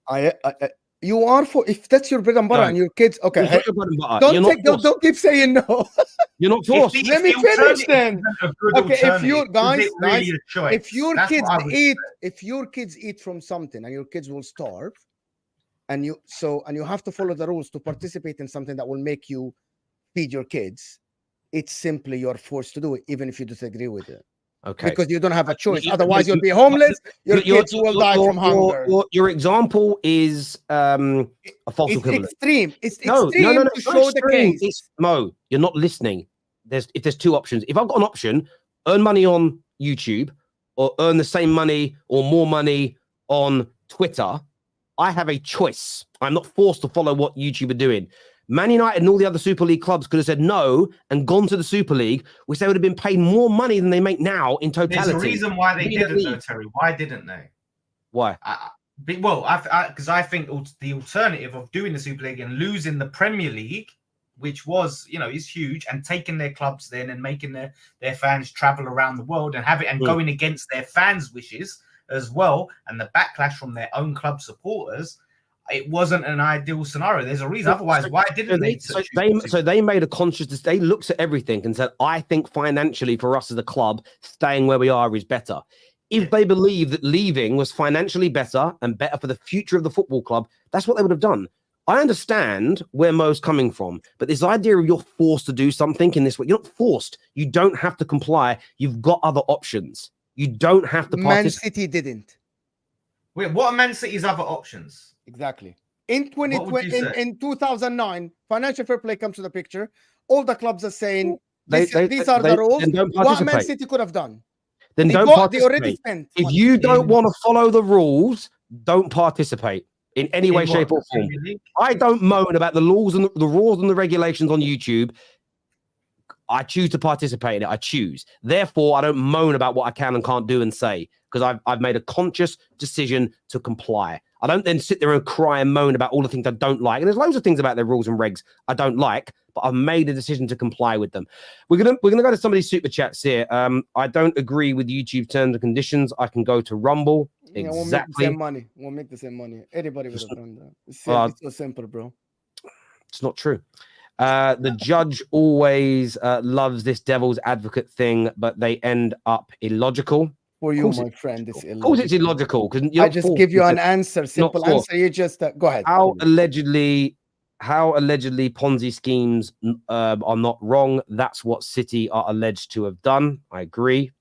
You are for if that's your bread and butter and your kids. Okay, don't keep saying no. You're not forced. Let me finish then. Okay, if your guys, if your kids eat from something and your kids will starve, and you have to follow the rules to participate in something that will make you feed your kids, it's simply you're forced to do it, even if you disagree with it. Okay. Because you don't have a choice. Otherwise, you'll be homeless. Your kids will die from hunger. Your example is a false equivalent. Extreme. It's extreme to show the case. Mo, you're not listening. There's two options. If I've got an option, earn money on YouTube or earn the same money or more money on Twitter, I have a choice. I'm not forced to follow what YouTube are doing. Man United and all the other Super League clubs could have said no and gone to the Super League, which they would have been paid more money than they make now in totality. There's a reason why they didn't, though, Terry. Why didn't they? Why? Because I think the alternative of doing the Super League and losing the Premier League, which was, is huge, and taking their clubs then and making their fans travel around the world and going against their fans' wishes as well, and the backlash from their own club supporters. It wasn't an ideal scenario. There's a reason. Otherwise, why didn't they? So they made a conscious decision. They looked at everything and said, I think financially for us as a club, staying where we are is better. If they believed that leaving was financially better and better for the future of the football club, that's what they would have done. I understand where Mo's coming from, but this idea of you're forced to do something in this way, you're not forced. You don't have to comply. You've got other options. You don't have to participate. Man City didn't. Wait, what are Man City's other options? Exactly. In 2020, in 2009, financial fair play comes to the picture. All the clubs are saying these are the rules. What Man City could have done. Then don't participate. They already spent. If you don't want to follow the rules, don't participate in any way, shape, or form. I don't moan about the laws and the rules and the regulations on YouTube. I choose to participate in it. I choose. Therefore, I don't moan about what I can and can't do and say, because I've made a conscious decision to comply. I don't then sit there and cry and moan about all the things I don't like. And there's loads of things about their rules and regs I don't like, but I've made a decision to comply with them. We're gonna go to some of these super chats here. I don't agree with YouTube terms and conditions. I can go to Rumble. Exactly. We'll make the same money. Anybody would have done that. It's so simple, bro. It's not true. The judge always loves this devil's advocate thing, but they end up illogical. For you, my friend, it's illogical. Of course, it's illogical. Because I just give you an answer, simple answer. You just go ahead. How allegedly Ponzi schemes are not wrong. That's what City are alleged to have done. I agree.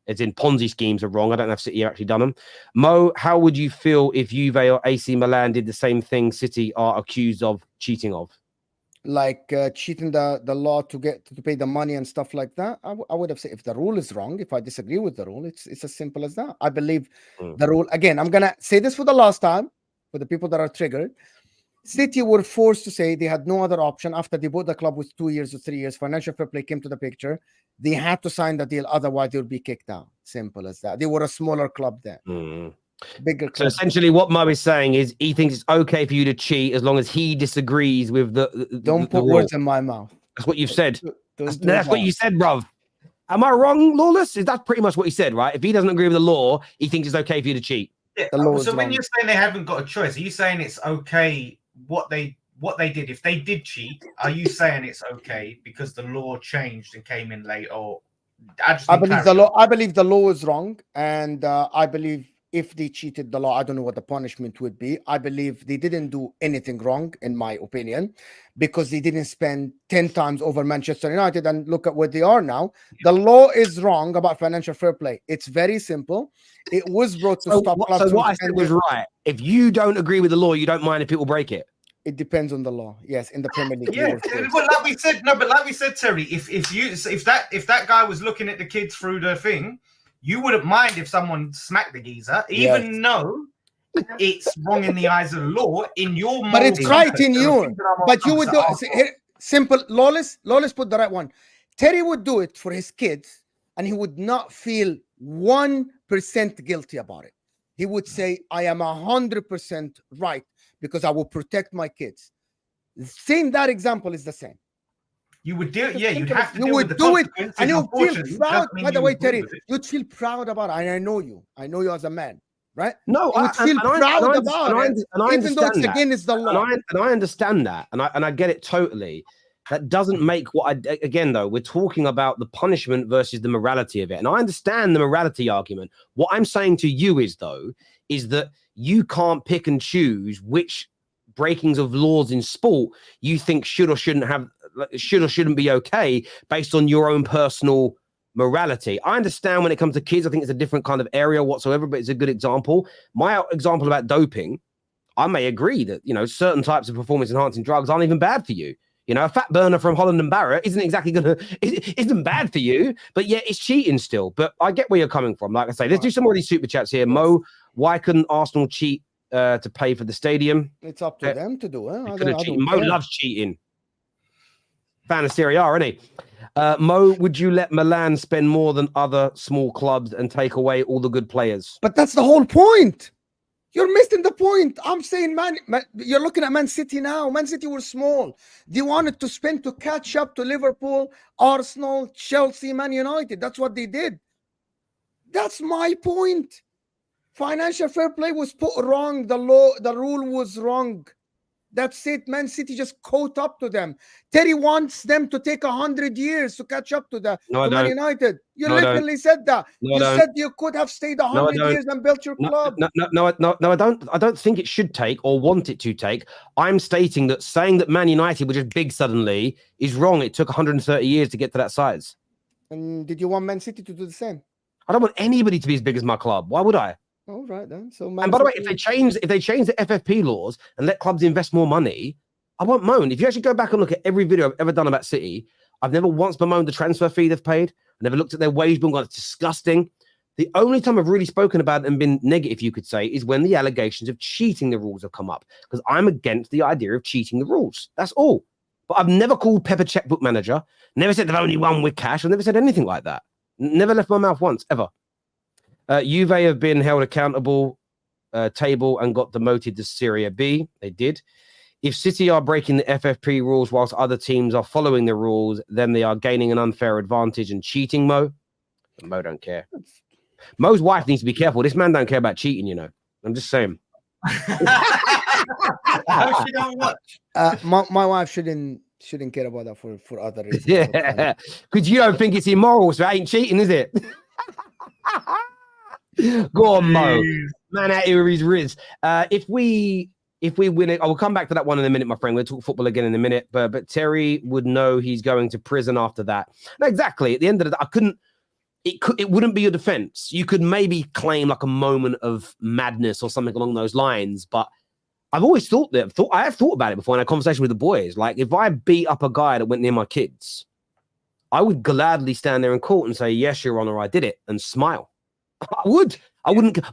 It's in Ponzi schemes are wrong. I don't know if City have actually done them. Mo, how would you feel if Juve or AC Milan did the same thing City are accused of cheating of? Like cheating the law to pay the money and stuff like that. I would have said if the rule is wrong, if I disagree with the rule, it's as simple as that. I believe the rule. Again, I'm gonna say this for the last time for the people that are triggered. City were forced to say they had no other option after they bought the club with 2 years or 3 years. Financial fair play came to the picture. They had to sign the deal, otherwise they would be kicked out. Simple as that. They were a smaller club then. Bigger club. So essentially what Mo is saying is he thinks it's okay for you to cheat as long as he disagrees with the Don't put words in my mouth. That's what you've said. That's what you said, bruv. Am I wrong, Lawless? Is that pretty much what he said, right? If he doesn't agree with the law, he thinks it's okay for you to cheat. Yeah. So when you're saying they haven't got a choice, are you saying it's okay what they did? If they did cheat, are you saying it's okay because the law changed and came in late? Or I believe the law. I believe the law is wrong, and I believe if they cheated the law, I don't know what the punishment would be. I believe they didn't do anything wrong, in my opinion, because they didn't spend 10 times over Manchester United and look at where they are now. The law is wrong about financial fair play. It's very simple. It was brought to stop clubs. So what I said was right. If you don't agree with the law, you don't mind if people break it. It depends on the law. Yes, in the Premier League. Yeah, but like we said, Terry, if that guy was looking at the kids through the thing, you wouldn't mind if someone smacked the geezer, even though it's wrong in the eyes of the law. In your, but it's right in you. But you would do simple. Lawless put the right one. Terry would do it for his kids, and he would not feel 1% guilty about it. He would say, "I am 100% right because I will protect my kids." That example is the same. You would do it, yeah. You'd have to. You would do it, and you'll feel proud. By the way, Terry, you'd feel proud about it. And I know you. I know you as a man, right? No, you would feel proud about it, even though it's against the law. And I understand that, and I get it totally. That doesn't make again though. We're talking about the punishment versus the morality of it, and I understand the morality argument. What I'm saying to you is that you can't pick and choose which breakings of laws in sport you think should or shouldn't be okay based on your own personal morality. I understand when it comes to kids, I think it's a different kind of area whatsoever, but it's a good example. My example about doping, I may agree that, certain types of performance enhancing drugs aren't even bad for you. A fat burner from Holland and Barrett isn't bad for you, but yeah, it's cheating still. But I get where you're coming from. Like I say, let's do some more of these super chats here. Mo, why couldn't Arsenal cheat to pay for the stadium. It's up to them to do it. They I could have don't cheated. Mo care. loves cheating. Fan of Serie A, isn't he? Mo, would you let Milan spend more than other small clubs and take away all the good players? But that's the whole point. You're missing the point. I'm saying, man, you're looking at Man City now. Man City were small. They wanted to spend to catch up to Liverpool, Arsenal, Chelsea, Man United. That's what they did. That's my point. Financial fair play was put wrong. The rule was wrong. That's it. Man City just caught up to them. Terry wants them to take 100 years to catch up to Man United. You literally said that. You said you could have stayed 100 years and built your club. No, I don't. I don't think it should take or want it to take. I'm stating that saying that Man United were just big suddenly is wrong. It took 130 years to get to that size. And did you want Man City to do the same? I don't want anybody to be as big as my club. Why would I? All right then. So, and by the way, if they change the FFP laws and let clubs invest more money, I won't moan. If you actually go back and look at every video I've ever done about City, I've never once bemoaned the transfer fee they've paid. I never looked at their wage bill and gone, it's disgusting. The only time I've really spoken about it and been negative, you could say, is when the allegations of cheating the rules have come up, because I'm against the idea of cheating the rules. That's all. But I've never called Pepper checkbook manager. Never said they've only won with cash. I've never said anything like that. Never left my mouth once, ever. Juve have been held accountable table and got demoted to Serie B. They did. If City are breaking the FFP rules whilst other teams are following the rules, then they are gaining an unfair advantage and cheating, Mo. Mo don't care. Mo's wife needs to be careful. This man don't care about cheating, you know. I'm just saying. How she don't watch? My wife shouldn't care about that for other reasons. Yeah, because you don't think it's immoral, so it ain't cheating, is it? Go on, Mo. Man out here with his riz. If we win it, I will come back to that one in a minute, my friend. We'll talk football again in a minute. But Terry would know he's going to prison after that. No, exactly. At the end of the day, it wouldn't be your defense. You could maybe claim like a moment of madness or something along those lines. But I've always thought I have thought about it before in a conversation with the boys. Like, if I beat up a guy that went near my kids, I would gladly stand there in court and say, yes, Your Honor, I did it, and smile. I wouldn't,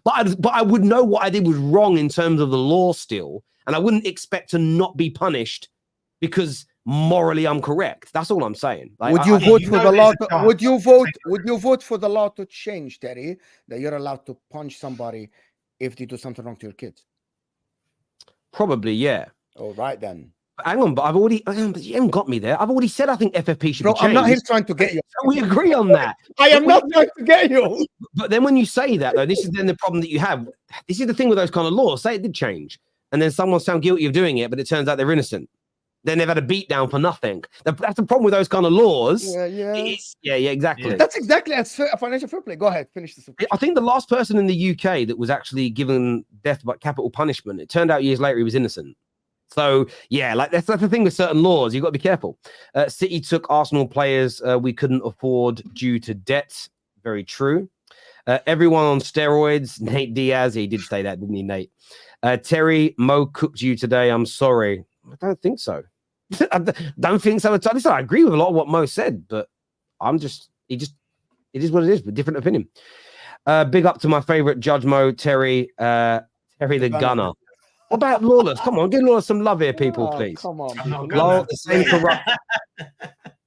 but I would know what I did was wrong in terms of the law still, and I wouldn't expect to not be punished because morally I'm correct. That's all I'm saying. Like, would you vote for the law? Would you vote for the law to change, Terry, that you're allowed to punch somebody if they do something wrong to your kids? Probably, yeah. All right then. Hang on, but but you haven't got me there. I've already said I think FFP should be changed. I'm not here trying to get you. We agree on that. I am not trying to get you. But then when you say that, though, this is then the problem that you have. This is the thing with those kind of laws. Say it did change, and then someone's found guilty of doing it, but it turns out they're innocent. Then they've had a beat down for nothing. That's the problem with those kind of laws. Yeah, exactly. Yeah. That's exactly a financial fair play. Go ahead, finish this. I think the last person in the UK that was actually given death by capital punishment, it turned out years later he was innocent. So, yeah, like that's the thing with certain laws. You've got to be careful. City took Arsenal players we couldn't afford due to debt. Very true. Everyone on steroids. Nate Diaz, he did say that, didn't he, Nate? Terry, Mo cooked you today. I'm sorry. I don't think so. I don't think so at all. Listen, I agree with a lot of what Mo said, but it is what it is, but different opinion. Big up to my favorite judge, Mo, Terry the Gunner. What about Lawless? Come on, give Lawless some love here, people, please. Come on.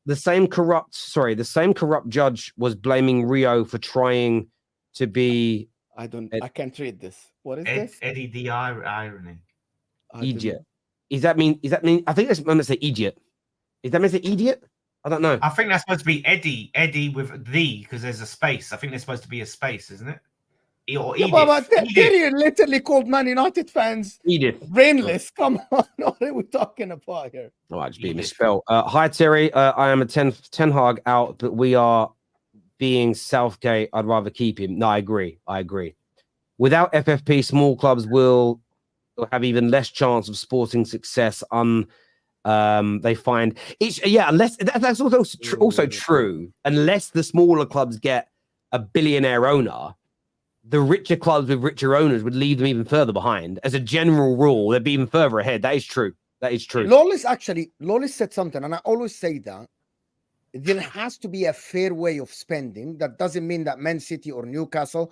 The same corrupt judge was blaming Rio for trying to be. I can't read this. What is this? Eddie the irony. Idiot. Is that mean? I think that's meant to say idiot. Is that meant to say idiot? I don't know. I think that's supposed to be Eddie with the, because there's a space. I think there's supposed to be a space, isn't it? Or but Terry literally called Man United fans brainless. Come on, what are we talking about here? Oh, I just being misspelled. Hi, Terry. I am a Ten Hag out, but we are being Southgate. I'd rather keep him. No, I agree. Without FFP, small clubs will have even less chance of sporting success. They find it's unless that's also true. Unless the smaller clubs get a billionaire owner, the richer clubs with richer owners would leave them even further behind. As a general rule, they'd be even further ahead. That is true. Lawless said something, and I always say that there has to be a fair way of spending. That doesn't mean that Man City or Newcastle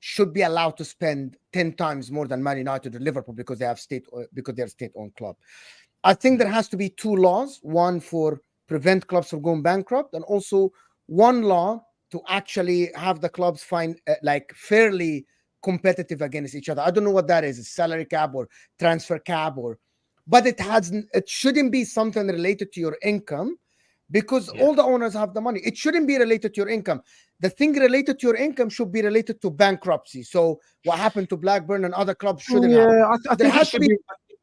should be allowed to spend 10 times more than Man United or Liverpool because they're state-owned club. I think there has to be two laws, one for prevent clubs from going bankrupt, and also one law to actually have the clubs find fairly competitive against each other. I don't know what that is, a salary cap or transfer cap, but it shouldn't be something related to your income, because all the owners have the money. It shouldn't be related to your income. The thing related to your income should be related to bankruptcy. So what happened to Blackburn and other clubs shouldn't happen. I think it should be.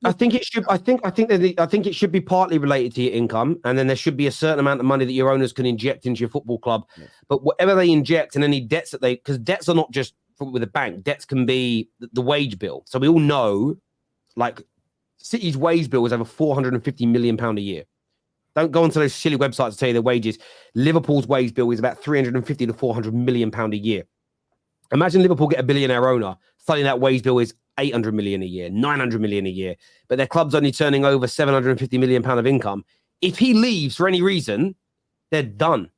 I think it should. I think it should be partly related to your income, and then there should be a certain amount of money that your owners can inject into your football club. Yes. But whatever they inject and any debts that because debts are not just with a bank. Debts can be the wage bill. So we all know, like, City's wage bill was over £450 million a year. Don't go onto those silly websites to tell you their wages. Liverpool's wage bill is about 350 to 400 million pound a year. Imagine Liverpool get a billionaire owner. Suddenly that wage bill is 800 million a year, 900 million a year, but their club's only turning over 750 million pound of income. If he leaves for any reason, they're done.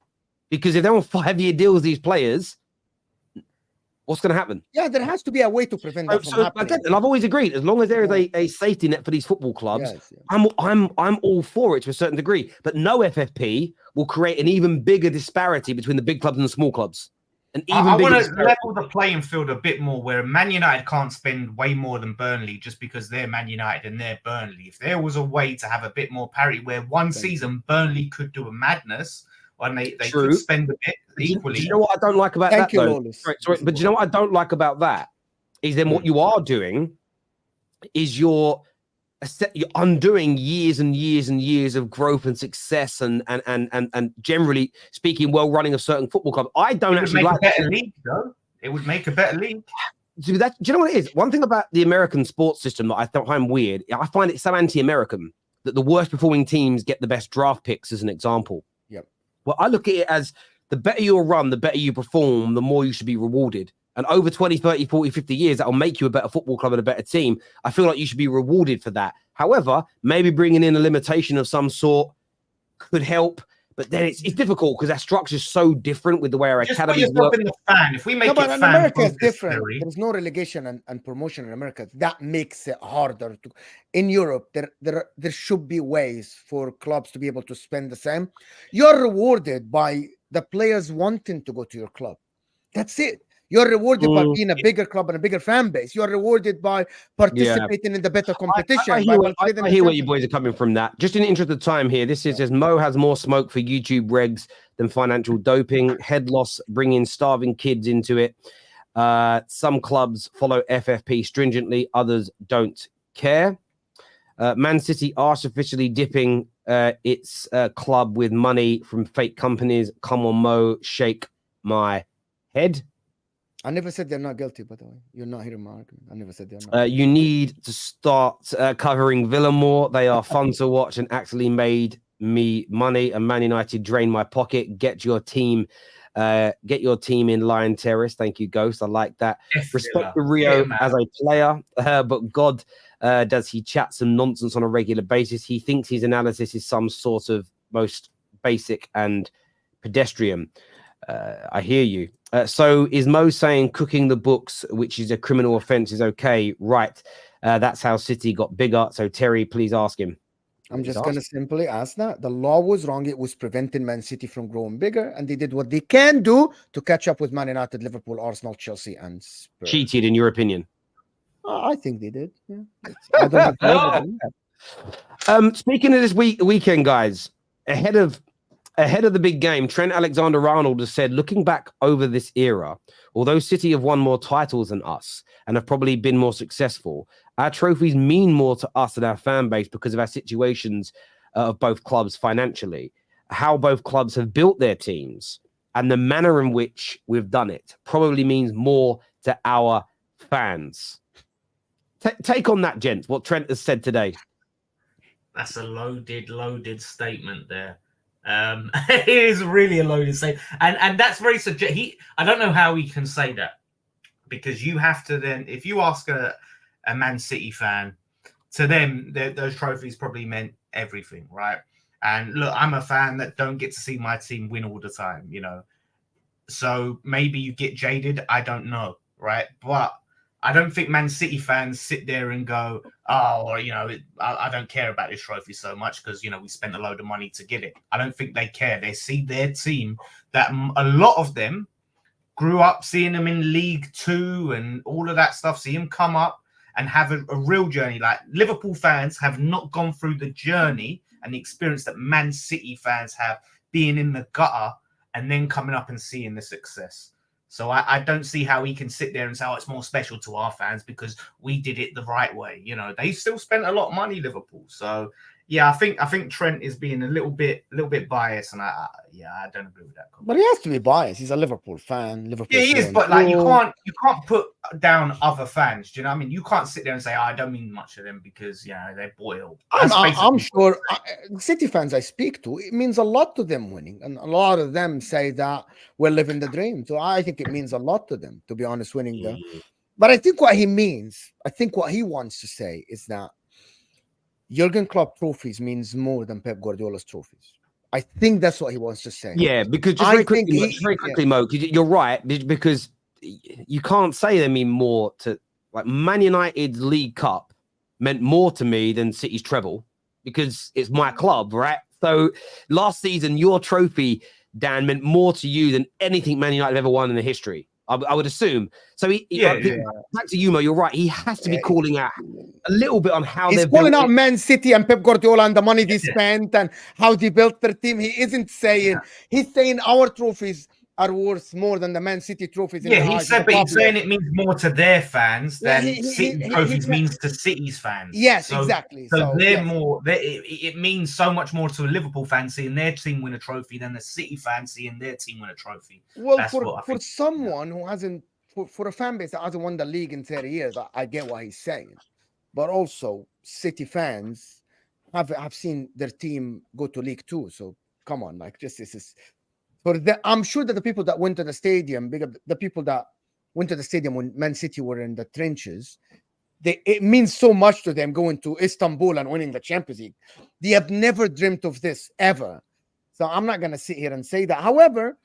Because if they're on 5-year deals, these players, what's going to happen? Yeah, there has to be a way to prevent that from happening. Again, and I've always agreed, as long as there is a safety net for these football clubs, I'm all for it to a certain degree. But no FFP will create an even bigger disparity between the big clubs and the small clubs. I want to level the playing field a bit more, where Man United can't spend way more than Burnley just because they're Man United and they're Burnley. If there was a way to have a bit more parity, where one season Burnley could do a madness, and they could spend a bit equally. Do you know what I don't like about that, though? Sorry, but do you know what I don't like about that? Is then what you are doing is you're undoing years and years and years of growth and success and generally speaking, well running of certain football clubs. I don't actually like a better league, though. It would make a better league. Do you know what it is? One thing about the American sports system that I find weird, I find it so anti-American that the worst performing teams get the best draft picks, as an example. Yep. Well, I look at it as the better you run, the better you perform, the more you should be rewarded. And over 20, 30, 40, 50 years, that will make you a better football club and a better team. I feel like you should be rewarded for that. However, maybe bringing in a limitation of some sort could help. But then it's difficult because our structure is so different with the way our academies work. In the fan. If we make but in America, it's different. There's no relegation and promotion in America. That makes it harder. In Europe, there should be ways for clubs to be able to spend the same. You're rewarded by the players wanting to go to your club. That's it. You're rewarded by being a bigger club and a bigger fan base. You're rewarded by participating in the better competition. I hear where you boys are coming from that. Just in the interest of time here, this says Mo has more smoke for YouTube regs than financial doping. Head loss, bringing starving kids into it. Some clubs follow FFP stringently. Others don't care. Man City artificially dipping its club with money from fake companies. Come on, Mo, shake my head. I never said they're not guilty, by the way. You're not hearing my argument. I never said they're not. You need to start covering Villa more. They are fun to watch and actually made me money. And Man United drained my pocket. Get your team in line, Terrace. Thank you, Ghost. I like that. Respect the Rio as a player, but God, does he chat some nonsense on a regular basis? He thinks his analysis is some sort of most basic and pedestrian. I hear you. So is Mo saying cooking the books, which is a criminal offence, is okay? Right. That's how City got bigger. So Terry, please ask him. I'm just going to simply ask that. The law was wrong. It was preventing Man City from growing bigger. And they did what they can do to catch up with Man United, Liverpool, Arsenal, Chelsea, and Spurs. Cheated, in your opinion? I think they did. Yeah. I don't have speaking of this weekend, guys, ahead of the big game, Trent Alexander-Arnold has said, looking back over this era, although City have won more titles than us and have probably been more successful, our trophies mean more to us and our fan base because of our situations of both clubs financially, how both clubs have built their teams, and the manner in which we've done it probably means more to our fans. Take on that, gents, what Trent has said today. That's a loaded statement there. It is really a loaded statement, and that's very subjective. I don't know how he can say that, because you have to then, if you ask a Man City fan, to them those trophies probably meant everything, right? And look, I'm a fan that don't get to see my team win all the time, you know. So maybe you get jaded. I don't know, right? But I don't think Man City fans sit there and go, oh, or, I don't care about this trophy so much because, we spent a load of money to get it. I don't think they care. They see their team that a lot of them grew up seeing them in League Two and all of that stuff, see them come up and have a real journey. Like Liverpool fans have not gone through the journey and the experience that Man City fans have being in the gutter and then coming up and seeing the success. So I don't see how he can sit there and say, oh, it's more special to our fans because we did it the right way. They still spent a lot of money, Liverpool. So yeah, I think Trent is being a little bit biased, and I don't agree with that comment. But he has to be biased. He's a Liverpool fan. Liverpool. Yeah, he is, but like you can't put down other fans. Do you know what I mean? You can't sit there and say, oh, I don't mean much to them because they're boiled. I'm sure City fans I speak to, it means a lot to them winning, and a lot of them say that we're living the dream. So I think it means a lot to them, to be honest, winning them. But I think what he wants to say is that Jurgen Klopp trophies means more than Pep Guardiola's trophies. I think that's what he wants to say. Yeah, because very quickly, Mo, you're right, because you can't say they mean more to, like, Man United's League Cup meant more to me than City's treble because it's my club, right? So last season, your trophy, Dan, meant more to you than anything Man United have ever won in the history. I would assume. So back to you, Mo, you're right. He has to be calling out a little bit on how he's calling out Man City and Pep Guardiola and the money they spent and how they built their team. He isn't saying, he's saying our trophies are worth more than the Man City trophies. He's saying it means more to their fans than City trophies means to City's fans. Yes, exactly. So they're more. It means so much more to a Liverpool fan seeing their team win a trophy than the City fan seeing their team win a trophy. Well, for someone who hasn't, for a fan base that hasn't won the league in 30 years, I get what he's saying. But also, City fans have seen their team go to League Two. So come on, like, this is. I'm sure that the people that went to the stadium, the people that went to the stadium when Man City were in the trenches, it means so much to them going to Istanbul and winning the Champions League. They have never dreamt of this ever. So I'm not going to sit here and say that. However,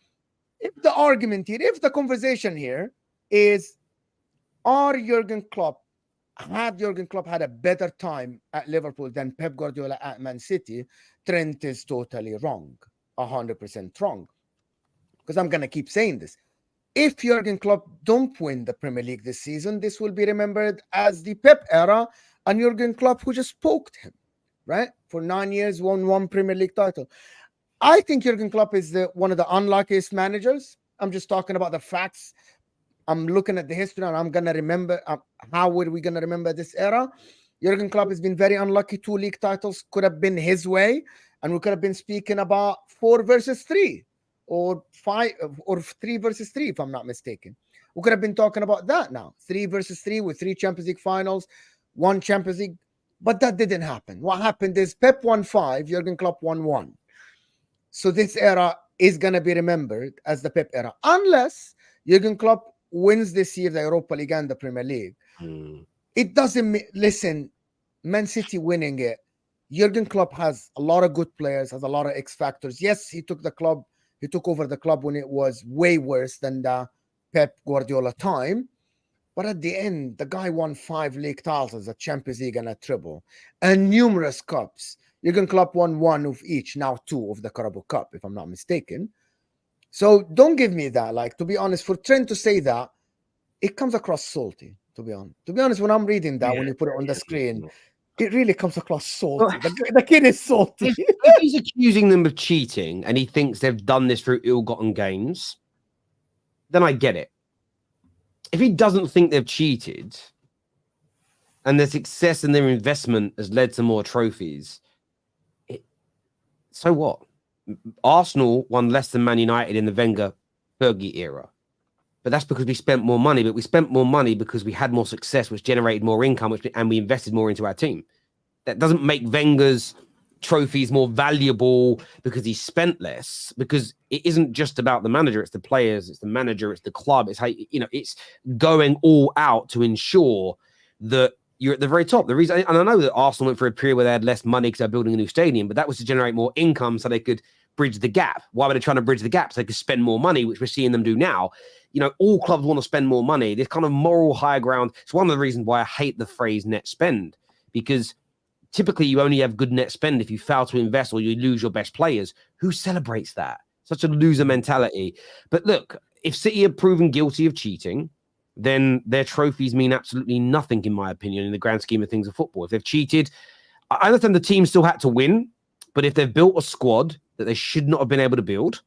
if the conversation here is, had Jurgen Klopp had a better time at Liverpool than Pep Guardiola at Man City, Trent is totally wrong, 100% wrong. Because I'm going to keep saying this. If Jurgen Klopp don't win the Premier League this season, this will be remembered as the Pep era and Jurgen Klopp who just poked him, right? For 9 years, won one Premier League title. I think Jurgen Klopp is one of the unluckiest managers. I'm just talking about the facts. I'm looking at the history and I'm going to remember. How are we going to remember this era? Jurgen Klopp has been very unlucky. 2 league titles could have been his way. And we could have been speaking about 4 versus 3. Or 5 or 3 versus 3, if I'm not mistaken. We could have been talking about that now. 3 versus 3 with 3 Champions League finals, 1 Champions League. But that didn't happen. What happened is Pep won 5, Jurgen Klopp won 1. So this era is going to be remembered as the Pep era. Unless Jurgen Klopp wins this year the Europa League and the Premier League. It doesn't... Listen, Man City winning it. Jurgen Klopp has a lot of good players, has a lot of X factors. Yes, he took over the club when it was way worse than the Pep Guardiola time. But at the end, the guy won 5 league titles, a Champions League and a treble, and numerous cups. Jurgen Klopp won 1 of each, now 2 of the Carabao Cup, if I'm not mistaken. So don't give me that. Like, to be honest, for Trent to say that, it comes across salty, to be honest. To be honest, when I'm reading that, when you put it on the screen, it really comes across salty. The kid is salty. If he's accusing them of cheating and he thinks they've done this through ill-gotten gains, then I get it. If he doesn't think they've cheated and their success and their investment has led to more trophies, so what? Arsenal won less than Man United in the Wenger-Fergie era. But that's because we spent more money. But we spent more money because we had more success, which generated more income, and we invested more into our team. That doesn't make Wenger's trophies more valuable because he spent less, because it isn't just about the manager. It's the players, it's the manager, it's the club. It's how, it's going all out to ensure that you're at the very top. The reason, and I know that Arsenal went for a period where they had less money because they're building a new stadium, but that was to generate more income so they could bridge the gap. Why were they trying to bridge the gap? So they could spend more money, which we're seeing them do now. You know, all clubs want to spend more money. This kind of moral high ground. It's one of the reasons why I hate the phrase net spend, because typically you only have good net spend if you fail to invest or you lose your best players. Who celebrates that? Such a loser mentality. But look, if City are proven guilty of cheating, then their trophies mean absolutely nothing, in my opinion, in the grand scheme of things of football. If they've cheated, I understand the team still had to win, but if they've built a squad that they should not have been able to build,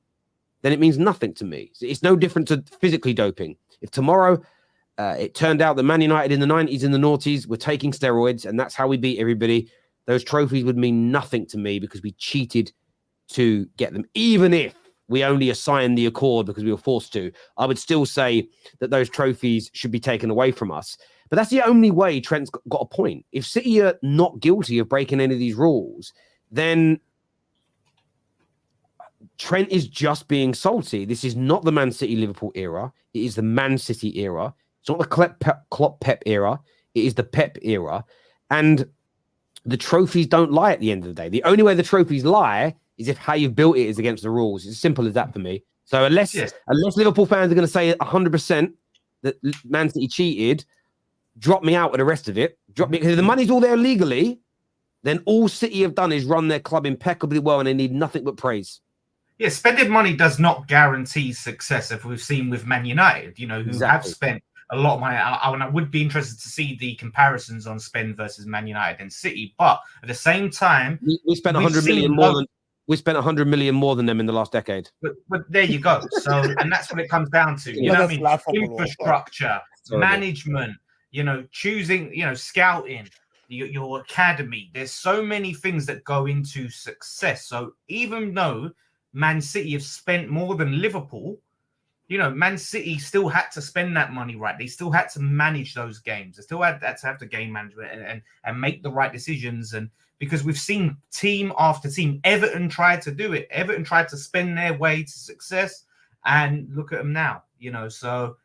then it means nothing to me. It's no different to physically doping. If tomorrow it turned out that Man United in the 90s and the noughties were taking steroids and that's how we beat everybody, those trophies would mean nothing to me because we cheated to get them. Even if we only assigned the accord because we were forced to, I would still say that those trophies should be taken away from us. But that's the only way Trent's got a point. If City are not guilty of breaking any of these rules, then Trent is just being salty. This is not the Man City Liverpool era. It is the Man City era. It's not the Klopp Pep era. It is the Pep era. And the trophies don't lie at the end of the day. The only way the trophies lie is if how you've built it is against the rules. It's as simple as that for me. So unless Liverpool fans are going to say 100% that Man City cheated, drop me out with the rest of it. Drop me, because the money's all there legally, then all City have done is run their club impeccably well and they need nothing but praise. Yeah, spending money does not guarantee success, as we've seen with Man United, you know, who have spent a lot of money. I would be interested to see the comparisons on spend versus Man United and City. But at the same time, we spent 100 million more than we spent 100 million more than them in the last decade. But there you go. So, and that's what it comes down to. You know what I mean? Infrastructure, management, you know, choosing, you know, scouting, your academy. There's so many things that go into success. So even though Man City have spent more than Liverpool, you know, Man City still had to spend that money right. They still had to manage those games. They still had to have the game management and make the right decisions. And because we've seen team after team, Everton tried to do it. Everton tried to spend their way to success, and look at them now. You know, so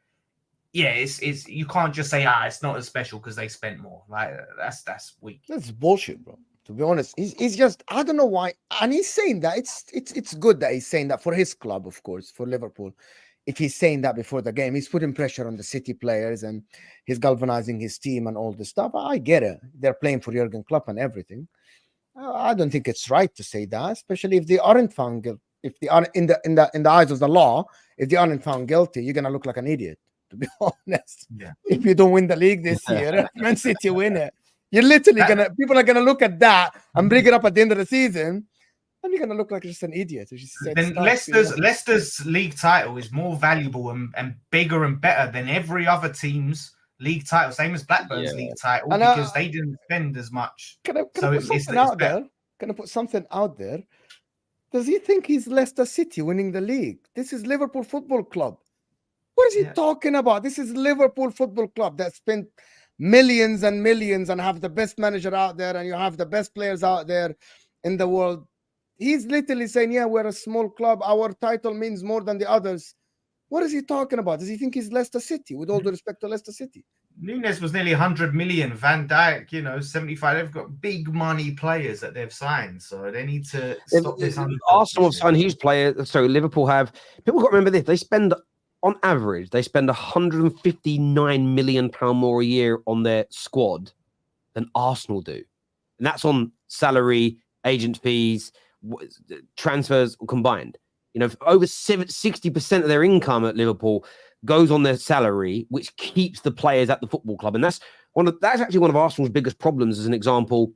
yeah, it's you can't just say it's not as special because they spent more. Like that's weak. That's bullshit, bro. To be honest, he's just, I don't know why. And he's saying that it's good that he's saying that for his club, of course, for Liverpool. If he's saying that before the game, he's putting pressure on the City players and he's galvanizing his team and all this stuff. I get it. They're playing for Jurgen Klopp and everything. I don't think it's right to say that, especially if they aren't found guilty. If they are in the eyes of the law, if they aren't found guilty, you're gonna look like an idiot. To be honest, if you don't win the league this year, Man City win it. You're literally people are gonna look at that and bring it up at the end of the season, and you're gonna look like just an idiot. Then Leicester's league title is more valuable and bigger and better than every other team's league title, same as Blackburn's league title, because they didn't spend as much. Can I put something out there? Does he think he's Leicester City winning the league? This is Liverpool Football Club. What is he talking about? This is Liverpool Football Club that spent millions and millions and have the best manager out there, and you have the best players out there in the world. He's literally saying, yeah, we're a small club. Our title means more than the others. What is he talking about? Does he think he's Leicester City? With all due respect to Leicester City. Nunes was nearly 100 million. Van Dijk, you know, 75. They've got big money players that they've signed. So they need to stop this. Arsenal have signed huge players. So Liverpool have. People got to remember this. They spend, on average, they spend £159 million more a year on their squad than Arsenal do. And that's on salary, agent fees, transfers combined. You know, over 60% of their income at Liverpool goes on their salary, which keeps the players at the football club. And that's actually one of Arsenal's biggest problems, as an example,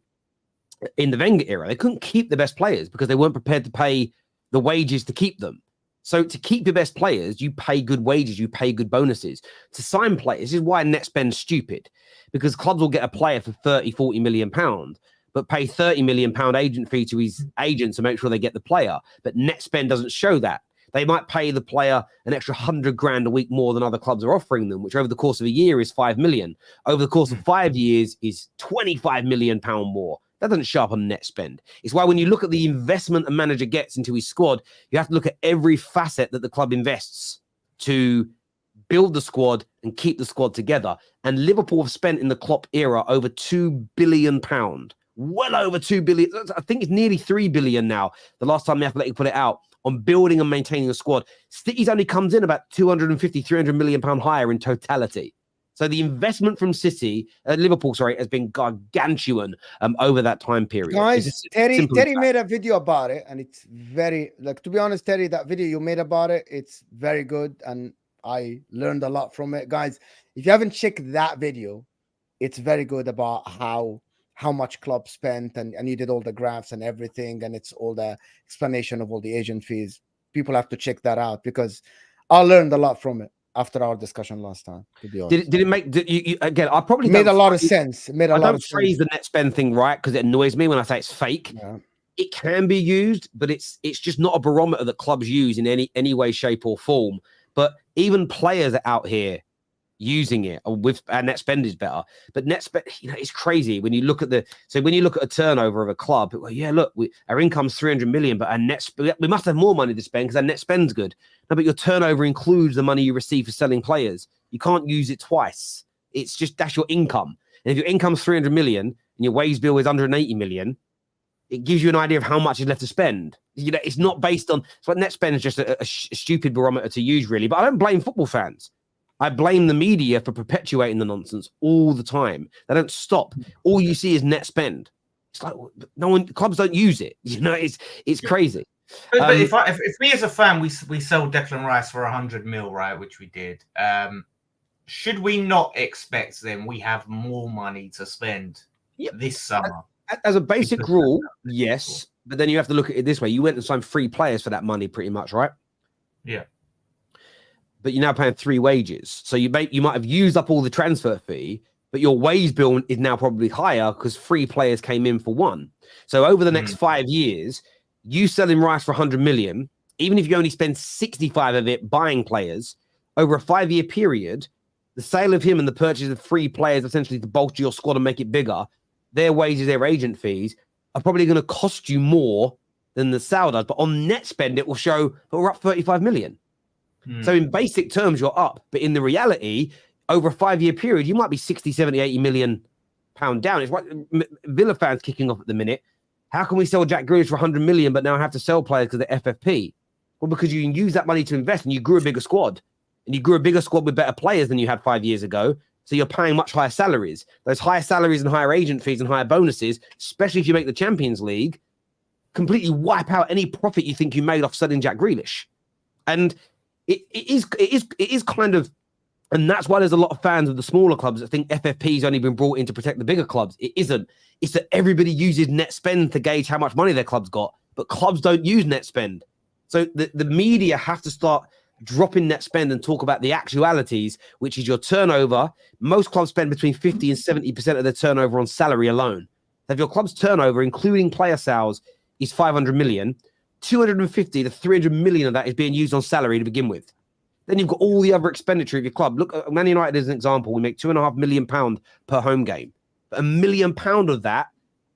in the Wenger era. They couldn't keep the best players because they weren't prepared to pay the wages to keep them. So to keep your best players, you pay good wages, you pay good bonuses. To sign players, this is why net spend's stupid, because clubs will get a player for 30, 40 million pounds, but pay £30 million agent fee to his agent to make sure they get the player. But net spend doesn't show that. They might pay the player an extra 100 grand a week more than other clubs are offering them, which over the course of a year is 5 million. Over the course of 5 years is 25 million pound more. That doesn't show up on net spend. It's why when you look at the investment a manager gets into his squad, you have to look at every facet that the club invests to build the squad and keep the squad together. And Liverpool have spent in the Klopp era over £2 billion well over 2 billion. I think it's nearly 3 billion now. The last time the Athletic put it out on building and maintaining a squad. City's only comes in about 250, 300 million pound higher in totality. So the investment from Liverpool, has been gargantuan over that time period. Guys, Terry made a video about it, and it's very, like, to be honest, Terry, that video you made about it, it's very good, and I learned a lot from it. Guys, if you haven't checked that video, it's very good about how much club spent, and you did all the graphs and everything, and it's all the explanation of all the agent fees. People have to check that out because I learned a lot from it after our discussion last time, to be honest. Did it make you again? I probably made a lot of sense. I don't phrase the net spend thing right because it annoys me when I say it's fake. Yeah. It can be used, but it's just not a barometer that clubs use in any way, shape, or form. But even players are out here using it with net spend is better. But net spend, it's crazy when you look at a turnover of a club. Well, yeah, look, our income's 300 million, but we must have more money to spend because our net spend's good. No, but your turnover includes the money you receive for selling players. You can't use it twice. That's your income. And if your income's 300 million and your wage bill is 180 million, it gives you an idea of how much is left to spend. It's not based on. So net spend is just a stupid barometer to use, really. But I don't blame football fans. I blame the media for perpetuating the nonsense all the time. They don't stop. All you see is net spend. It's like clubs don't use it. It's crazy. But if we as a fan we sell Declan Rice for 100 mil, right, which we did, should we not expect then we have more money to spend this summer? As a basic rule, yes. But then you have to look at it this way. You went and signed 3 players for that money pretty much, right? Yeah. But you're now paying 3 wages. So you might have used up all the transfer fee, but your wage bill is now probably higher because 3 players came in for 1. So over the next 5 years, you selling Rice for 100 million, even if you only spend 65 of it buying players, over a 5-year period, the sale of him and the purchase of 3 players essentially to bolster your squad and make it bigger, their wages, their agent fees are probably going to cost you more than the sale does. But on net spend, it will show that we're up 35 million. So in basic terms, you're up. But in the reality, over a 5-year period, you might be 60, 70, 80 million pound down. It's like Villa fans kicking off at the minute. How can we sell Jack Grealish for 100 million, but now have to sell players because they're FFP? Well, because you can use that money to invest and you grew a bigger squad. And you grew a bigger squad with better players than you had 5 years ago. So you're paying much higher salaries. Those higher salaries and higher agent fees and higher bonuses, especially if you make the Champions League, completely wipe out any profit you think you made off selling Jack Grealish. And it is kind of, and that's why there's a lot of fans of the smaller clubs that think FFP's only been brought in to protect the bigger clubs. It isn't. It's that everybody uses net spend to gauge how much money their club's got, but clubs don't use net spend. So the media have to start dropping net spend and talk about the actualities, which is your turnover. Most clubs spend between 50 and 70% of their turnover on salary alone. If your club's turnover, including player sales, is 500 million, 250 to 300 million of that is being used on salary to begin with. Then you've got all the other expenditure of your club. Look at Man United as an example. We make £2.5 million per home game. But £1 million of that,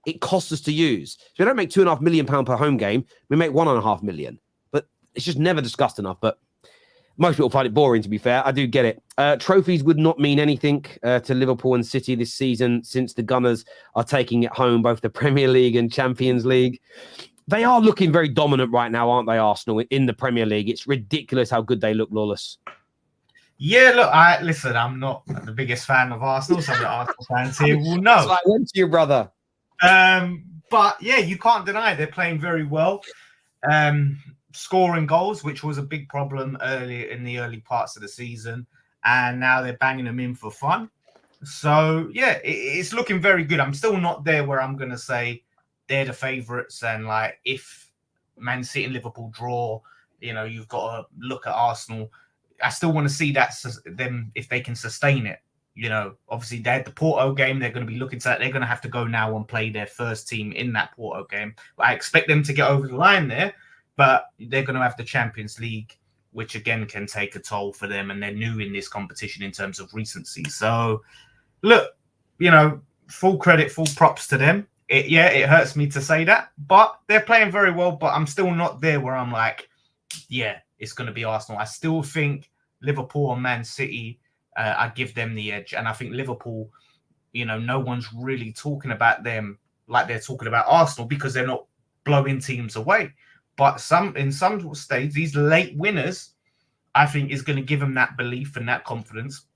it costs us to use. So we don't make £2.5 million per home game. We make £1.5 million. But it's just never discussed enough. But most people find it boring, to be fair. I do get it. Trophies would not mean anything to Liverpool and City this season since the Gunners are taking it home, both the Premier League and Champions League. They are looking very dominant right now, aren't they, Arsenal, in the Premier League? It's ridiculous how good they look, Lawless. Yeah, look, listen, I'm not the biggest fan of Arsenal. Some of the Arsenal fans here will know. It's like, went to your brother. But yeah, you can't deny they're playing very well. Scoring goals, which was a big problem in the early parts of the season. And now they're banging them in for fun. So yeah, it's looking very good. I'm still not there where I'm going to say they're the favourites, and like if Man City and Liverpool draw, you've got to look at Arsenal. I still want to see them if they can sustain it. Obviously they had the Porto game. They're going to be looking to that. They're going to have to go now and play their first team in that Porto game. But I expect them to get over the line there, but they're going to have the Champions League, which again can take a toll for them, and they're new in this competition in terms of recency. So look, full credit, full props to them. It hurts me to say that, but they're playing very well. But I'm still not there where I'm like, yeah, it's going to be Arsenal. I still think Liverpool and Man City, I give them the edge. And I think Liverpool, no one's really talking about them like they're talking about Arsenal because they're not blowing teams away. But in some stages, these late winners, I think, is going to give them that belief and that confidence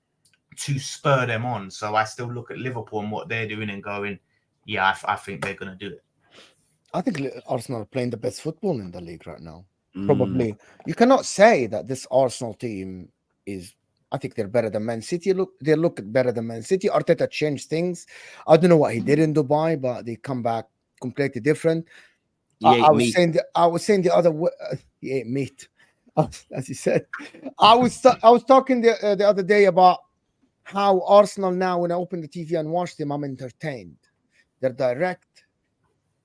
to spur them on. So I still look at Liverpool and what they're doing and going, yeah, I think they're going to do it. I think Arsenal are playing the best football in the league right now. Probably. You cannot say that this Arsenal team is, I think they're better than Man City. They look better than Man City. Arteta changed things. I don't know what he did in Dubai, but they come back completely different. I was saying the other way, he ate meat, as he said. I was talking the other day about how Arsenal now, when I open the TV and watch them, I'm entertained. They're direct.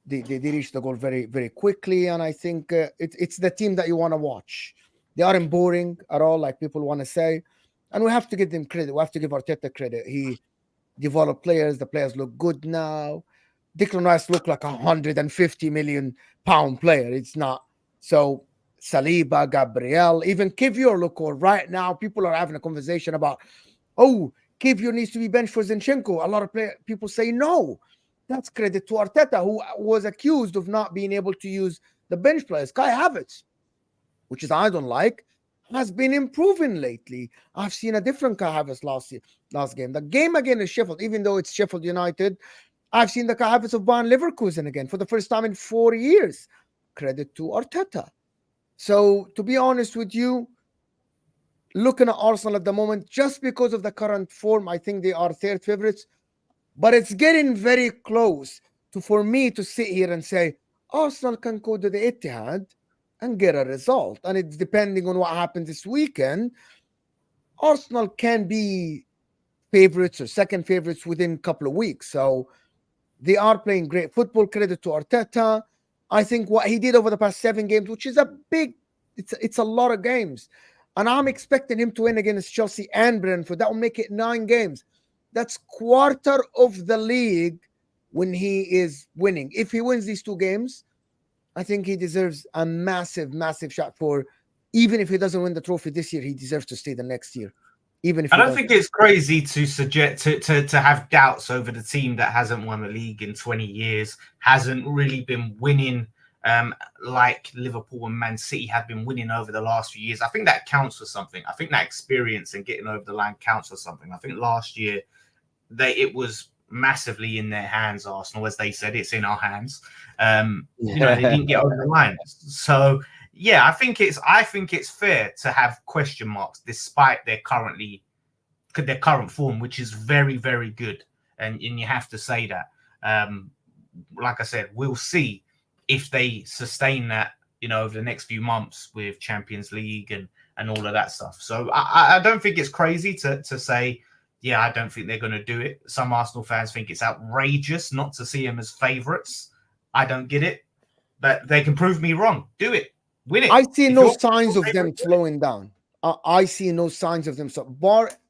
They reach the goal very, very quickly, and I think it's the team that you want to watch. They aren't boring at all, like people want to say, and we have to give them credit. We have to give Arteta credit. He developed players. The players look good now. Declan Rice looked like £150 million player. It's not. So Saliba, Gabriel, even Kivior look all right now. People are having a conversation about, oh, Kivior needs to be benched for Zinchenko. A lot of people say no. That's credit to Arteta, who was accused of not being able to use the bench players. Kai Havertz, which is I don't like, has been improving lately. I've seen a different Kai Havertz last game. The game again is Sheffield, even though it's Sheffield United. I've seen the Kai Havertz of Bayern Leverkusen again for the first time in 4 years. Credit to Arteta. So, to be honest with you, looking at Arsenal at the moment, just because of the current form, I think they are third favourites. But it's getting very close for me to sit here and say, Arsenal can go to the Etihad and get a result. And it's depending on what happens this weekend. Arsenal can be favourites or second favourites within a couple of weeks. So they are playing great football. Credit to Arteta. I think what he did over the past 7 games, which is it's a lot of games. And I'm expecting him to win against Chelsea and Brentford. That will make it 9 games. That's quarter of the league when he is winning. If he wins these 2 games, I think he deserves a massive, massive shot for, even if he doesn't win the trophy this year, he deserves to stay the next year. Even if I don't think it's crazy to suggest to have doubts over the team that hasn't won the league in 20 years, hasn't really been winning like Liverpool and Man City have been winning over the last few years. I think that counts for something. I think that experience and getting over the line counts for something. I think last year it was massively in their hands, Arsenal, as they said, it's in our hands. They didn't get over the line. So yeah, I think it's fair to have question marks despite their current form, which is very, very good. And you have to say that. Like I said, we'll see if they sustain that, over the next few months with Champions League and all of that stuff. So I don't think it's crazy to say, yeah, I don't think they're going to do it. Some Arsenal fans think it's outrageous not to see them as favourites. I don't get it. But they can prove me wrong. Do it. Win it. I see no signs of them slowing down. I see no signs of them. So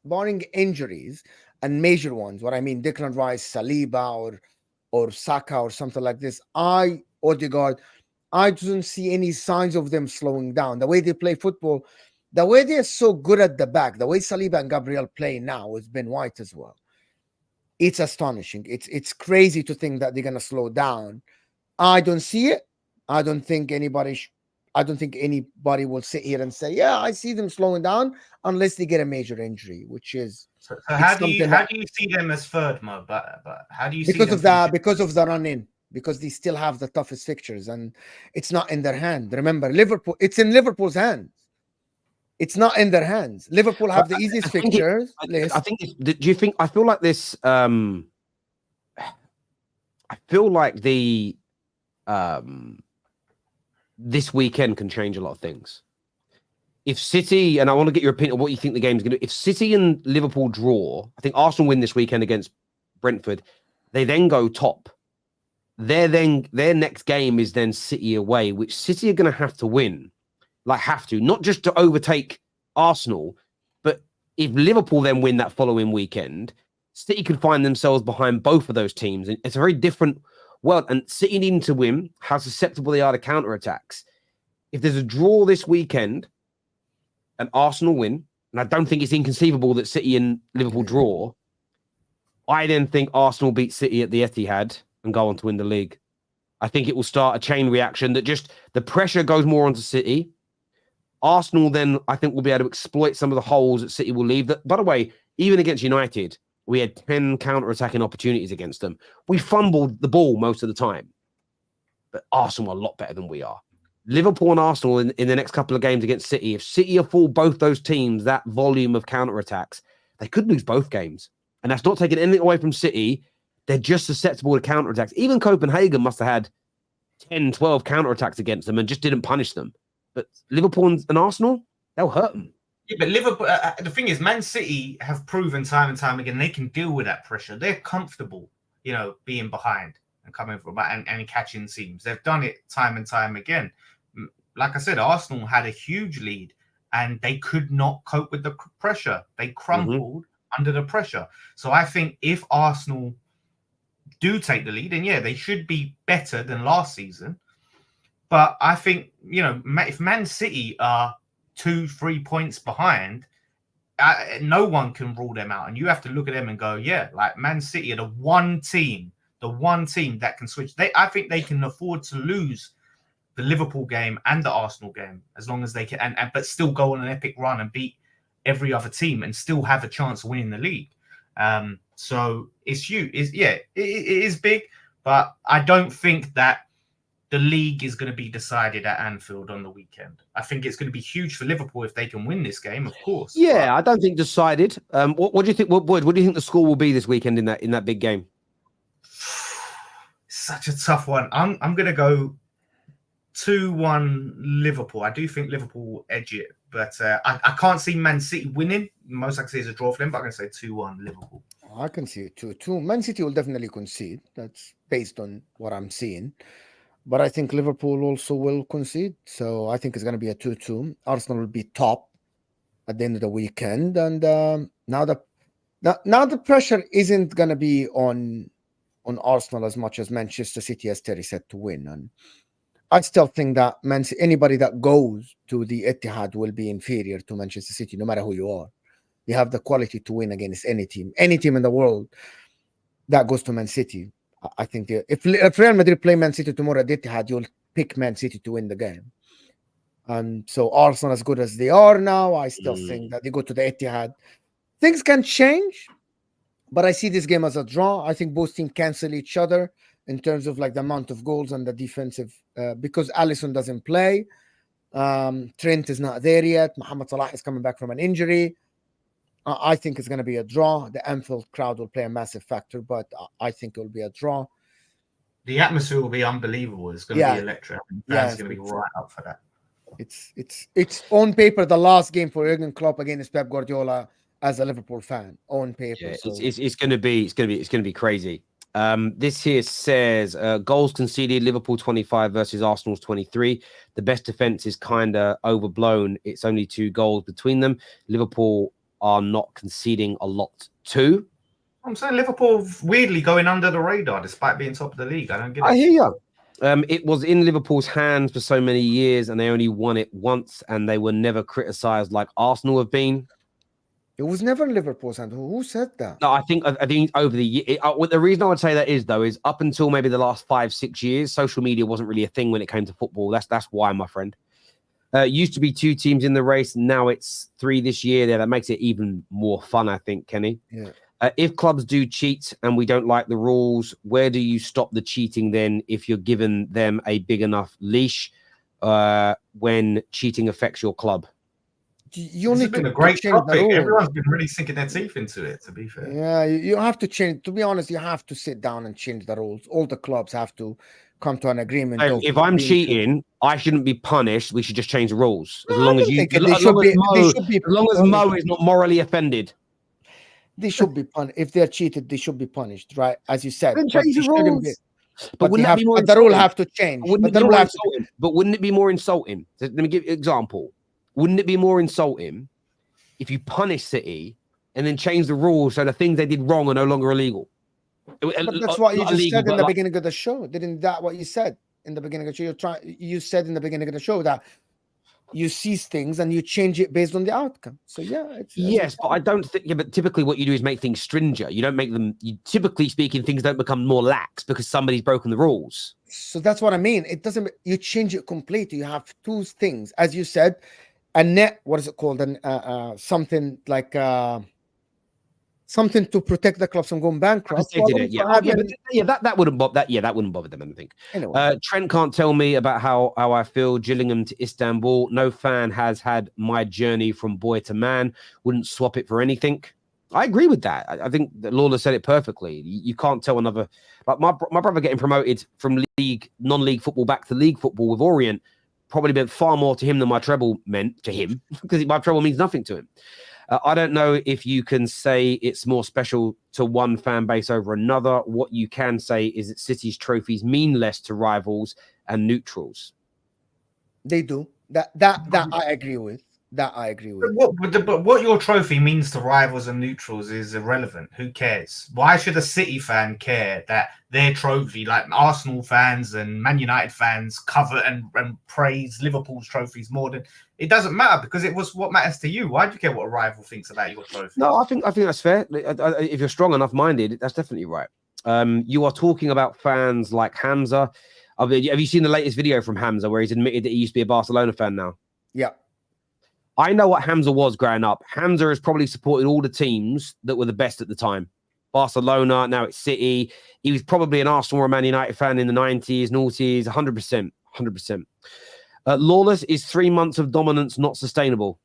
barring injuries and major ones, what I mean, Declan Rice, Saliba, or Saka or something like this, Odegaard, I don't see any signs of them slowing down. The way they play football, the way they're so good at the back, the way Saliba and Gabriel play now with Ben White as well, it's astonishing. It's crazy to think that they're going to slow down. I don't see it. I don't think anybody will sit here and say, yeah, I see them slowing down unless they get a major injury, which is. So how do you see them as third, Mo? But how do you see because of the run in? Because they still have the toughest fixtures and it's not in their hand. Remember, Liverpool, it's in Liverpool's hands. It's not in their hands. Liverpool have the easiest fixtures. I think. Do you think? I feel like this. I feel like this weekend can change a lot of things. If City, and I want to get your opinion on what you think the game's going to do. If City and Liverpool draw, I think Arsenal win this weekend against Brentford. They then go top. Their next game is then City away, which City are going to have to win. Not just to overtake Arsenal, but if Liverpool then win that following weekend, City could find themselves behind both of those teams. And it's a very different world. And City needing to win, how susceptible they are to counterattacks. If there's a draw this weekend and Arsenal win, and I don't think it's inconceivable that City and Liverpool draw, I then think Arsenal beat City at the Etihad and go on to win the league. I think it will start a chain reaction that just the pressure goes more onto City. Arsenal then, I think, will be able to exploit some of the holes that City will leave. That, by the way, even against United, we had 10 counter-attacking opportunities against them. We fumbled the ball most of the time. But Arsenal are a lot better than we are. Liverpool and Arsenal in the next couple of games against City, if City afford both those teams that volume of counter-attacks, they could lose both games. And that's not taking anything away from City. They're just susceptible to counter-attacks. Even Copenhagen must have had 10, 12 counter-attacks against them and just didn't punish them. But Liverpool and Arsenal, they'll hurt them. Yeah, but Liverpool, the thing is, Man City have proven time and time again they can deal with that pressure. They're comfortable, being behind and coming from and catching teams. They've done it time and time again. Like I said, Arsenal had a huge lead and they could not cope with the pressure. They crumbled under the pressure. So I think if Arsenal do take the lead, and yeah, they should be better than last season. But I think, if Man City are 2-3 points behind, no one can rule them out. And you have to look at them and go, yeah, like Man City are the one team that can switch. I think they can afford to lose the Liverpool game and the Arsenal game as long as they can, but still go on an epic run and beat every other team and still have a chance of winning the league. So it's huge. It is big, but I don't think that the league is going to be decided at Anfield on the weekend. I think it's going to be huge for Liverpool if they can win this game, of course. Yeah, I don't think decided. What do you think? What do you think the score will be this weekend in that big game? Such a tough one. I'm going to go 2-1 Liverpool. I do think Liverpool will edge it, but I can't see Man City winning. Most I can see is a draw for them, but I'm going to say 2-1 Liverpool. I can see it 2-2. Man City will definitely concede. That's based on what I'm seeing. But I think Liverpool also will concede. So I think it's going to be a 2-2. Arsenal will be top at the end of the weekend. And now the pressure isn't going to be on Arsenal as much as Manchester City, as Terry said, to win. And I still think that anybody that goes to the Etihad will be inferior to Manchester City, no matter who you are. You have the quality to win against any team in the world that goes to Man City. I think if Real Madrid play Man City tomorrow at Etihad, you'll pick Man City to win the game. And so Arsenal, as good as they are now, I still think that they go to the Etihad. Things can change, but I see this game as a draw. I think both teams cancel each other in terms of like the amount of goals and the defensive, because Alisson doesn't play. Trent is not there yet. Mohamed Salah is coming back from an injury. I think it's going to be a draw. The Anfield crowd will play a massive factor, but I think it will be a draw. The atmosphere will be unbelievable. It's going to be electric. Fans going to be right up for that. It's on paper the last game for Jurgen Klopp against Pep Guardiola as a Liverpool fan. On paper, yeah, so. it's going to be crazy. This here says goals conceded: Liverpool 25 versus Arsenal's 23. The best defense is kind of overblown. It's only 2 goals between them. Liverpool are not conceding a lot too. I'm saying Liverpool weirdly going under the radar despite being top of the league. I don't get it. I hear you. It was in Liverpool's hands for so many years and they only won it once and they were never criticised like Arsenal have been. It was never in Liverpool's hands. Who said that? No, I think over the year, the reason I would say that is up until maybe the last 5-6 years, social media wasn't really a thing when it came to football. That's why, my friend. Used to be 2 teams in the race. Now it's 3 this year. That makes it even more fun, I think, Kenny. Yeah. If clubs do cheat and we don't like the rules, where do you stop the cheating then if you're given them a big enough leash when cheating affects your club? You need been a great topic. Everyone's been really sinking their teeth into it, to be fair. Yeah, you have to change. To be honest, you have to sit down and change the rules. All the clubs have to come to an agreement. If I'm cheating, I shouldn't be punished. We should just change the rules. As long as Mo is not morally offended. They should be punished. If they're cheated, they should be punished, right? As you said. Then change the rules. But wouldn't that be more the rule have to change. But wouldn't it be more insulting? Let me give you an example. Wouldn't it be more insulting if you punish City and then change the rules so the things they did wrong are no longer illegal? But that's what you just said in the beginning of the show. Didn't that what you said in the beginning of the show? You said in the beginning of the show that you seize things and you change it based on the outcome. So yeah, yes, but I don't think. Yeah, but typically what you do is make things stringent. You don't make them. Typically speaking, things don't become more lax because somebody's broken the rules. So that's what I mean. It doesn't. You change it completely. You have two things, as you said, a net. What is it called? Something like something to protect the clubs from going bankrupt. That wouldn't bother. That wouldn't bother them. I think. Anyway. Trent can't tell me about how I feel. Gillingham to Istanbul. No fan has had my journey from boy to man. Wouldn't swap it for anything. I agree with that. I think that Lawler said it perfectly. You can't tell another. Like my brother getting promoted from non-league football back to league football with Orient probably meant far more to him than my treble meant to him, because my treble means nothing to him. I don't know if you can say it's more special to one fan base over another. What you can say is that City's trophies mean less to rivals and neutrals. They do. That I agree with. But what your trophy means to rivals and neutrals is irrelevant. Who cares? Why should a City fan care that their trophy, like Arsenal fans and Man United fans, cover and praise Liverpool's trophies more than? It doesn't matter, because it was what matters to you. Why do you care what a rival thinks about your trophy? No, I think that's fair. If you're strong enough minded, that's definitely right. You are talking about fans like Hamza. Have you seen the latest video from Hamza where he's admitted that he used to be a Barcelona fan now? Yeah. I know what Hamza was growing up. Hamza has probably supported all the teams that were the best at the time. Barcelona, now it's City. He was probably an Arsenal or a Man United fan in the 90s, noughties, 100%. Lawless, is 3 months of dominance not sustainable?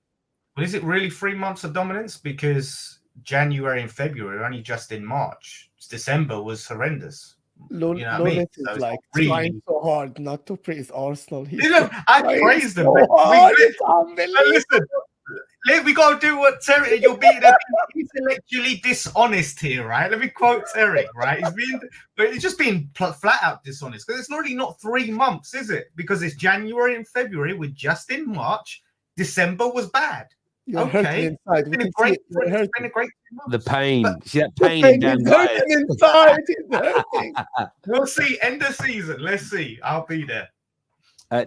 Well, is it really 3 months of dominance? Because January and February are only just in March. December was horrendous. Lawless is so like trying so hard not to praise Arsenal. I praised them. Listen, we got to do what Terry. You're being intellectually dishonest here, right? Let me quote Terry, right? He's just being flat out dishonest, because it's already not 3 months, is it? Because it's January and February. We're just in March. December was bad. You're hurting inside. It's been a great 3 months. The pain. See that pain in Dan inside. It's hurting. We'll see. End of season. Let's see. I'll be there.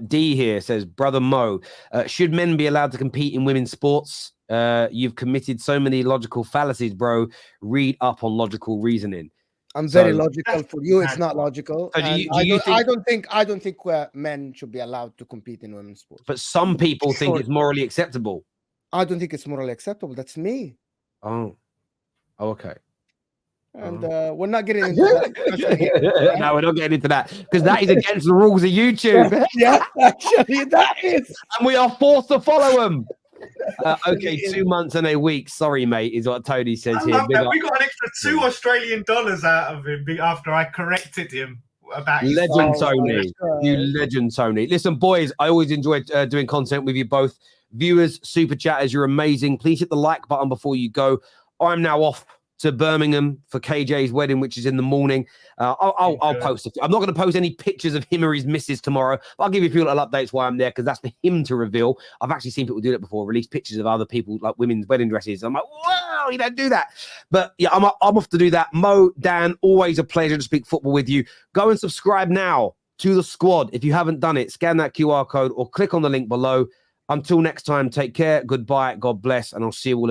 D here says, Brother Mo, should men be allowed to compete in women's sports? You've committed so many logical fallacies, bro. Read up on logical reasoning. I'm very logical. For you, it's not logical. I don't think men should be allowed to compete in women's sports. But some people think it's morally acceptable. I don't think it's morally acceptable. That's me. Oh, okay. And we're not getting into that. No, we're not getting into that, because that is against the rules of YouTube. Yeah, actually, that is. And we are forced to follow them. Okay, 2 months and a week. Sorry, mate, is what Tony says here. We got an extra $2 Australian out of him after I corrected him about his legend, Tony. You legend, Tony. Listen, boys, I always enjoy doing content with you both. Viewers, super chatters, you're amazing. Please hit the like button before you go. I'm now off to Birmingham for KJ's wedding, which is in the morning. I'll post it. I'm not going to post any pictures of him or his missus tomorrow. I'll give you a few little updates why I'm there, because that's for him to reveal. I've actually seen people do that before, release pictures of other people, like women's wedding dresses. I'm like, wow, you don't do that. But yeah, I'm off to do that. Mo, Dan, always a pleasure to speak football with you. Go and subscribe now to the squad. If you haven't done it, scan that QR code or click on the link below. Until next time, take care. Goodbye. God bless. And I'll see you all again.